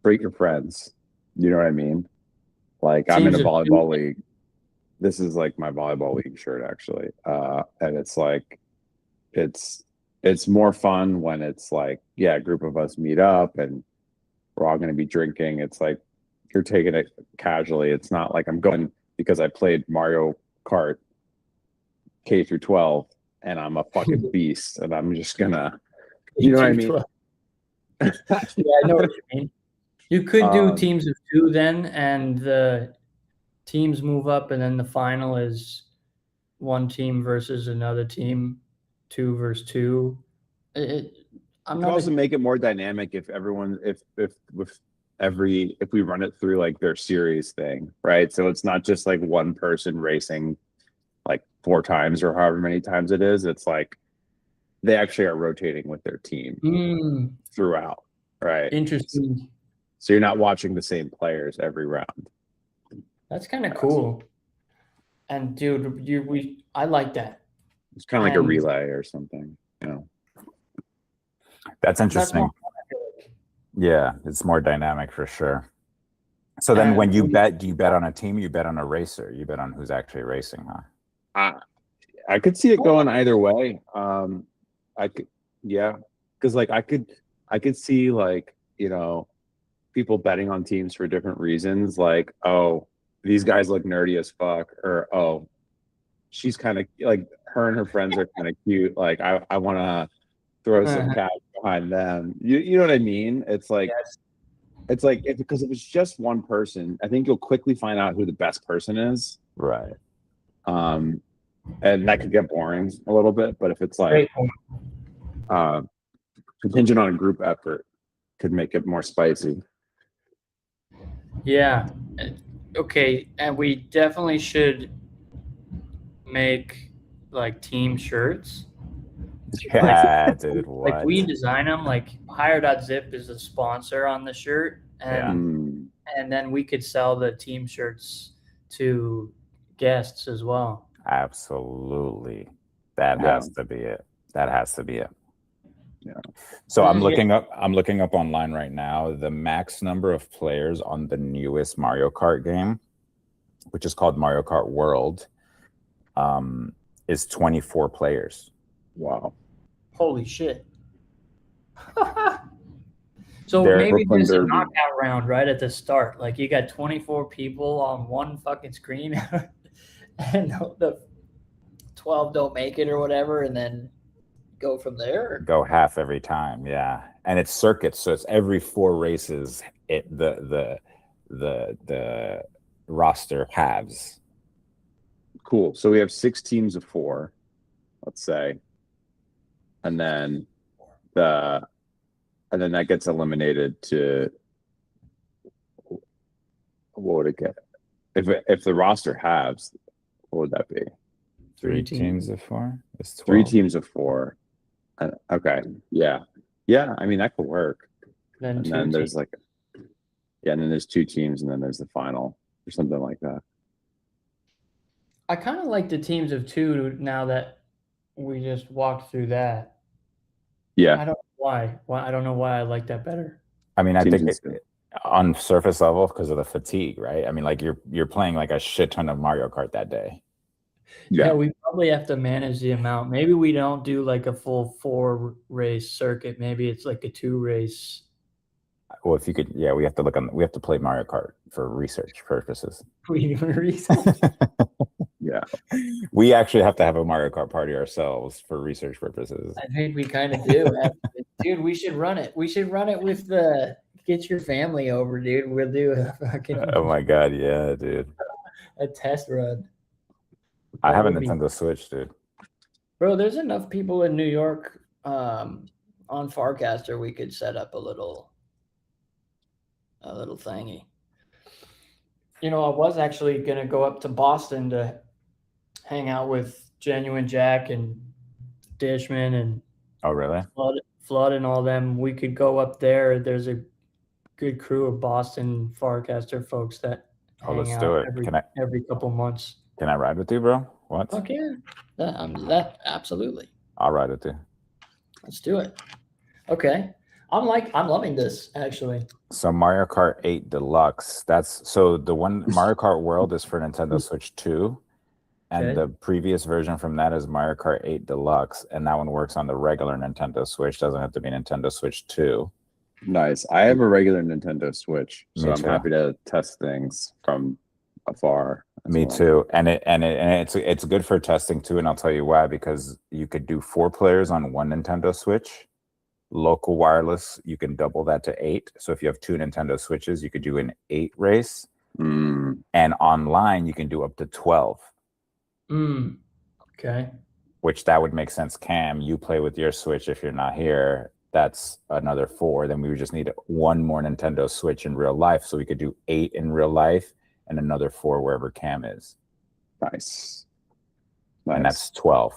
bring your friends. You know what I mean? Like I'm in a Teams of volleyball two? league. This is like my volleyball league shirt actually. And it's like it's more fun when it's like, yeah, a group of us meet up and we're all gonna be drinking. It's like you're taking it casually. It's not like I'm going because I played Mario Kart K through 12 and I'm a fucking beast and I'm just gonna, you know what I mean? Yeah, I know what you mean. You could do Um, teams of two then, and the teams move up, and then the final is one team versus another team, 2 versus 2. I'm could not also a, make it more dynamic if everyone if we run it through like their series thing, right? So it's not just like one person racing like 4 times or however many times it is. It's like they actually are rotating with their team throughout, right? interesting. So you're not watching the same players every round. That's kind of cool. And dude, I like that. It's kind of like a And- relay or something, you know. That's That's interesting. more fun, I feel like. Yeah, it's more dynamic for sure. So then And when you bet, do you bet on a team or you bet on a racer? You bet on who's actually racing, huh? I could see it going either way. I could, yeah, because like I could see like, you know, people betting on teams for different reasons. Like, oh, these guys look nerdy as fuck, or oh, she's kind of like her and her friends are kind of cute. Like I want to throw some cash behind them. You know what I mean? It's like Yes. it's like because if it's just one person, I think you'll quickly find out who the best person is. Right. And that could get boring a little bit. But if it's like Great point. contingent on a group effort, could make it more spicy. Yeah. Okay, and we definitely should make like team shirts. Yeah, dude. What? Like we design them. Like HIGHER.ZIP is a sponsor on the shirt, and then we could sell the team shirts to guests as well. Absolutely. That Yeah. has to be it. That has to be it. Yeah. So I'm Yeah. looking up online right now the max number of players on the newest Mario Kart game, which is called Mario Kart World, is 24 players. Wow. Holy shit. So There- maybe Brooklyn there's a Derby. knockout round right at the start. Like you got 24 people on one fucking screen and the 12 don't make it or whatever, and then go from there. Go half every time, yeah. And it's circuits, so it's every 4 races the roster halves. Cool. So we have 6 teams of 4, let's say, and then that gets eliminated to what would it get? If the roster halves, what would that be? 3 teams of 4? It's 12. 3 teams of 4. Okay. Yeah. I mean that could work. Then And two then there's teams. like, and then there's 2 teams, and then there's the final or something like that. I kind of like the teams of 2 now that we just walked through that. Yeah. I don't know why. I don't know why I like that better. I mean, I Teams think is good. on surface level because of the fatigue, right? I mean, like you're playing like a shit ton of Mario Kart that day. Yeah, we probably have to manage the amount. Maybe we don't do like a full 4 race circuit. Maybe it's like a 2 race. Well, if you could, yeah, we have to play Mario Kart for research purposes. research. Yeah. We actually have to have a Mario Kart party ourselves for research purposes. I think we kind of do. Dude, we should run it. We should run it with get your family over, dude. We'll do a fucking Oh my god, yeah, dude. a test run. I That have a would be- Nintendo Switch, dude. Bro, there's enough people in New York on Farcaster we could set up a little thingy. You know, I was actually gonna go up to Boston to hang out with Genuine Jack and Dishman and Oh, really? Flood and all them. We could go up there. There's a good crew of Boston Farcaster folks that Oh, let's hang do out it. every couple months. Can I ride with you, bro? What? Okay, that absolutely. I'll ride with you. Let's do it. Okay. I'm loving this actually. So Mario Kart 8 Deluxe, the one Mario Kart World is for Nintendo Switch 2. And Okay. the previous version from that is Mario Kart 8 Deluxe. And that one works on the regular Nintendo Switch. Doesn't have to be Nintendo Switch 2. Nice. I have a regular Nintendo Switch, so Me I'm too. happy to test things from afar. as Me well. too. And it's good for testing too. And I'll tell you why, because you could do 4 players on one Nintendo Switch. Local wireless, you can double that to 8. So if you have 2 Nintendo Switches, you could do an 8 race. Mm, And online, you can do up to 12. Okay. Which that would make sense. Cam, you play with your Switch if you're not here. That's another 4. Then we would just need 1 more Nintendo Switch in real life. So we could do 8 in real life and another 4 wherever Cam is. nice. And that's 12.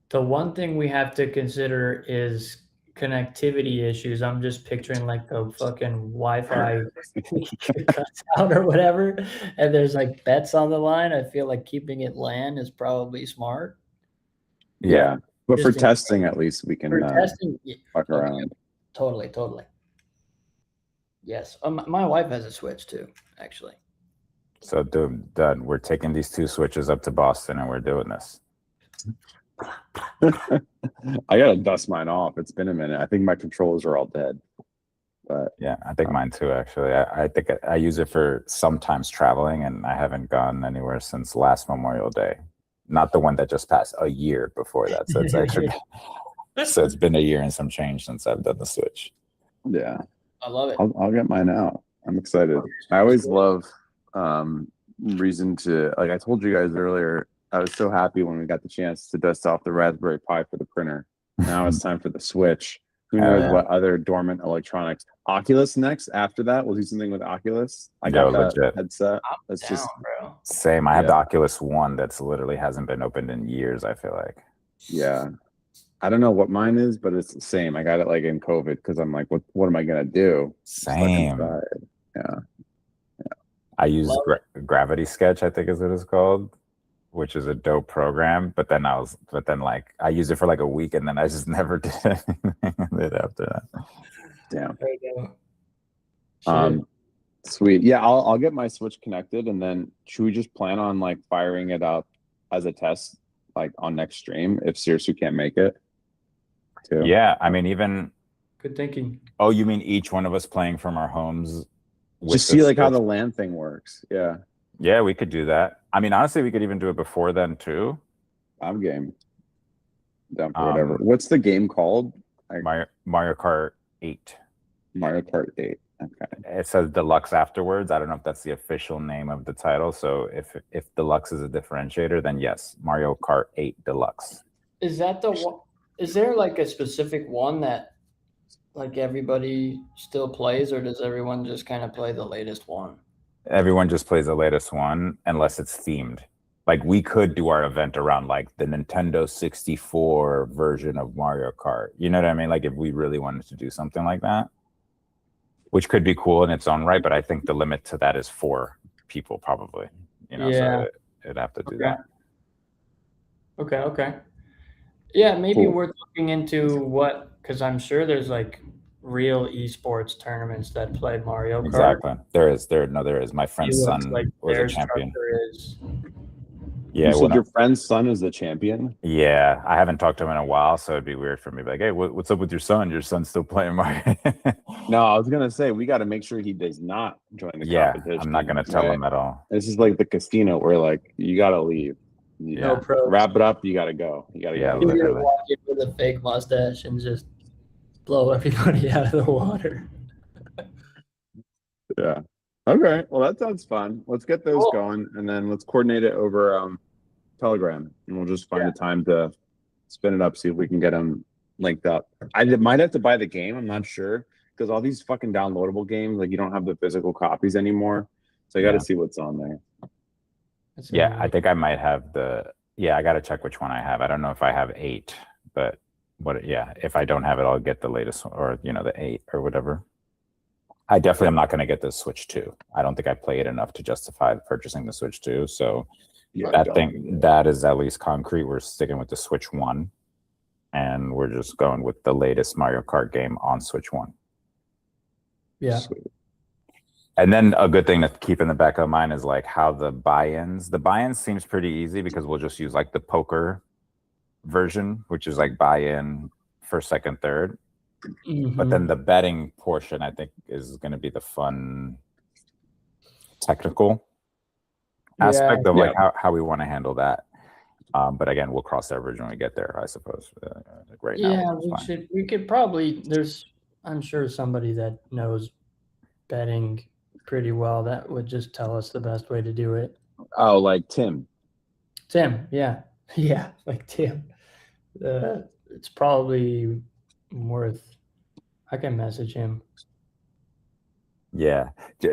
The one thing we have to consider is connectivity issues. I'm just picturing like the fucking Wi-Fi cuts out or whatever, and there's like bets on the line. I feel like keeping it LAN is probably smart. Yeah. But for Just in testing, at least we can For testing, fuck okay. around. Totally. Yes, my wife has a Switch too, actually. So done. We're taking these 2 Switches up to Boston and we're doing this. I gotta dust mine off. It's been a minute. I think my controllers are all dead. But Yeah, I think mine too, actually. I think I use it for sometimes traveling, and I haven't gone anywhere since last Memorial Day. Not the one that just passed, a year before that. So it's actually so it's been a year and some change since I've done the Switch. yeah, I love it. I'll get mine out. I'm excited. I always love reason to, like I told you guys earlier, I was so happy when we got the chance to dust off the Raspberry Pi for the printer. Now it's time for the Switch. Who knows yeah. what other dormant electronics? Oculus next. After that, we'll do something with Oculus. I Yo, got that legit. headset. I'm That's down, just bro. Same. I have the Yeah. Oculus One that's literally hasn't been opened in years, I feel like. yeah. I don't know what mine is, but it's the same. I got it like in COVID because I'm like, what am I gonna do? Stuck Same. inside. Yeah. I use Love Gravity Sketch, I think is what it's called, which is a dope program. But then like I used it for like a week and then I just never did anything with it after that. Damn. There you go. Sweet. Yeah, I'll get my Switch connected, and then should we just plan on like firing it up as a test, like on next stream if Sirsu can't make it? Too. Yeah, I mean, even Good thinking. oh, you mean each one of us playing from our homes? with Just the see like how Switch? the LAN thing works. Yeah, Yeah, we could do that. I mean, honestly, we could even do it before then too. I'm game. Down for whatever. Um, What's the game called? Mario Kart 8. Mario Kart 8. Okay. It says Deluxe afterwards. I don't know if that's the official name of the title. So if Deluxe is a differentiator, then yes, Mario Kart 8 Deluxe. Is that the one? Is there like a specific one that like everybody still plays, or does everyone just kind of play the latest one? Everyone just plays the latest one unless it's themed. Like we could do our event around like the Nintendo 64 version of Mario Kart. You know what I mean? Like if we really wanted to do something like that, which could be cool in its own right, but I think the limit to that is 4 people probably. You know, Yeah. so it'd have to do Okay. that. Okay. Yeah, maybe Cool. we're looking into what, because I'm sure there's like real esports tournaments that play Mario Kart. Exactly. There is. My It friend's looks son like was a their champion. structure is. Yeah, You said when your friend's son is the champion? yeah, I haven't talked to him in a while, so it'd be weird for me to be like, hey, what's up with your son? Your son's still playing Mario. No, I was gonna say we got to make sure he does not join the Yeah, competition. I'm not gonna tell right? him at all. This is like the casino where like you gotta leave. You Yeah. No pro. wrap it up. You gotta go. You gotta Yeah, go. You're gonna literally. walk in with a fake mustache and just blow everybody out of the water. Yeah. Okay. Well, that sounds fun. Let's get those Cool. going, and then let's coordinate it over Telegram, and we'll just find Yeah. a time to spin it up. See if we can get them linked up. I might have to buy the game. I'm not sure because all these fucking downloadable games, like you don't have the physical copies anymore. So I got to Yeah. see what's on there. That's Yeah, amazing. I think I might have I gotta check which one I have. I don't know if I have 8, but if I don't have it, I'll get the latest one, or the 8 or whatever. I definitely am not gonna get the Switch 2. I don't think I play it enough to justify purchasing the Switch 2. So Yeah, that is at least concrete. We're sticking with the Switch 1. and we're just going with the latest Mario Kart game on Switch 1. Yeah. And then a good thing to keep in the back of mind is like how the buy-ins seems pretty easy because we'll just use like the poker version, which is like buy-in first, second, third. But then the betting portion, I think, is going to be the fun technical aspect of like how we want to handle that. But again, we'll cross that bridge when we get there, I suppose. Like right now, we could probably, I'm sure somebody that knows betting pretty well that would just tell us the best way to do it. Oh, like Tim. Yeah, like Tim. It's probably worth. I can message him. Yeah,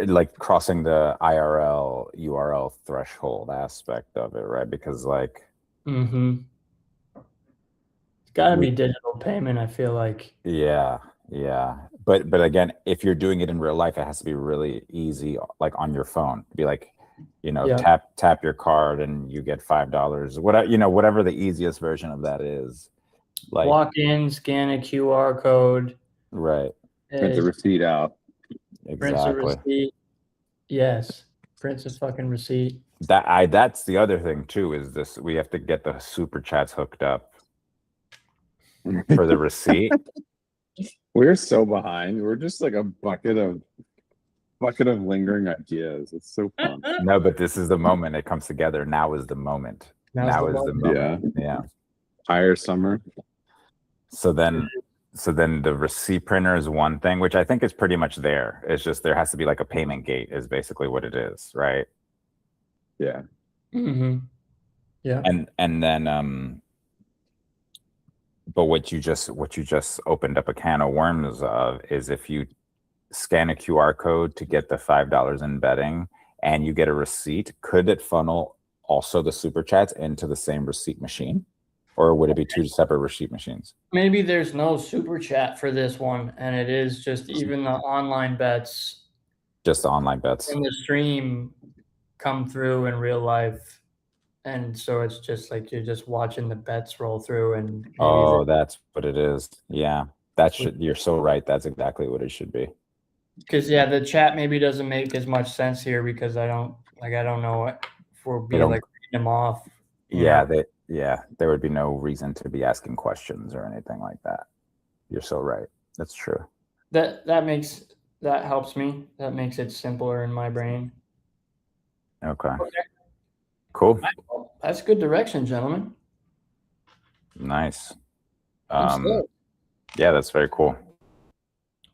like crossing the IRL URL threshold aspect of it, right? Because like, it's got to be digital payment. I feel like. Yeah. But again, if you're doing it in real life, it has to be really easy, like on your phone. Be like, tap your card and you get $5. Whatever the easiest version of that is. Like walk in, scan a QR code. Right. Print the receipt out. Exactly. Prints a receipt. Yes. Prints a fucking receipt. That's the other thing too, is this we have to get the super chats hooked up for the receipt. We're so behind. We're just like a bucket of lingering ideas. It's so fun. No, but this is the moment it comes together. Now is the moment. Now is the moment. Yeah. Higher summer. So then the receipt printer is one thing, which I think is pretty much there. It's just there has to be like a payment gate is basically what it is, right? Yeah. Yeah. And then but what you just opened up a can of worms of is if you scan a QR code to get the $5 in betting and you get a receipt, could it funnel also the super chats into the same receipt machine? Or would it be two separate receipt machines? Maybe there's no super chat for this one, and it is just even the online bets. Just the online bets. In the stream come through in real life. And so it's just like you're just watching the bets roll through and that's what it is. Yeah. You're so right. That's exactly what it should be. Because the chat maybe doesn't make as much sense here because I don't know if we're being like reading them off. There would be no reason to be asking questions or anything like that. You're so right. That's true. That helps me. That makes it simpler in my brain. Okay. Cool. That's good direction, gentlemen. Nice. Yeah, that's very cool.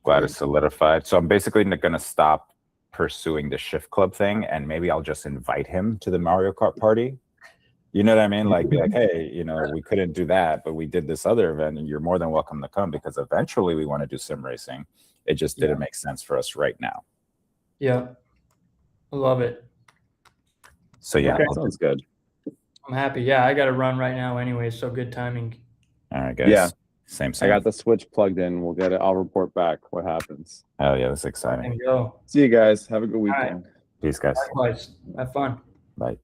Glad it's solidified. So I'm basically going to stop pursuing the Shift Club thing, and maybe I'll just invite him to the Mario Kart party. You know what I mean? Like, be like, hey, we couldn't do that, but we did this other event, and you're more than welcome to come because eventually we want to do sim racing. It just didn't make sense for us right now. Yeah. I love it. So yeah, sounds good. I'm happy. Yeah, I got to run right now anyway, so good timing. All right, guys. Yeah. Same. I got the Switch plugged in. We'll get it. I'll report back what happens. Oh yeah, that's exciting. There you go. See you guys. Have a good weekend. Peace, guys. Likewise. Have fun. Bye.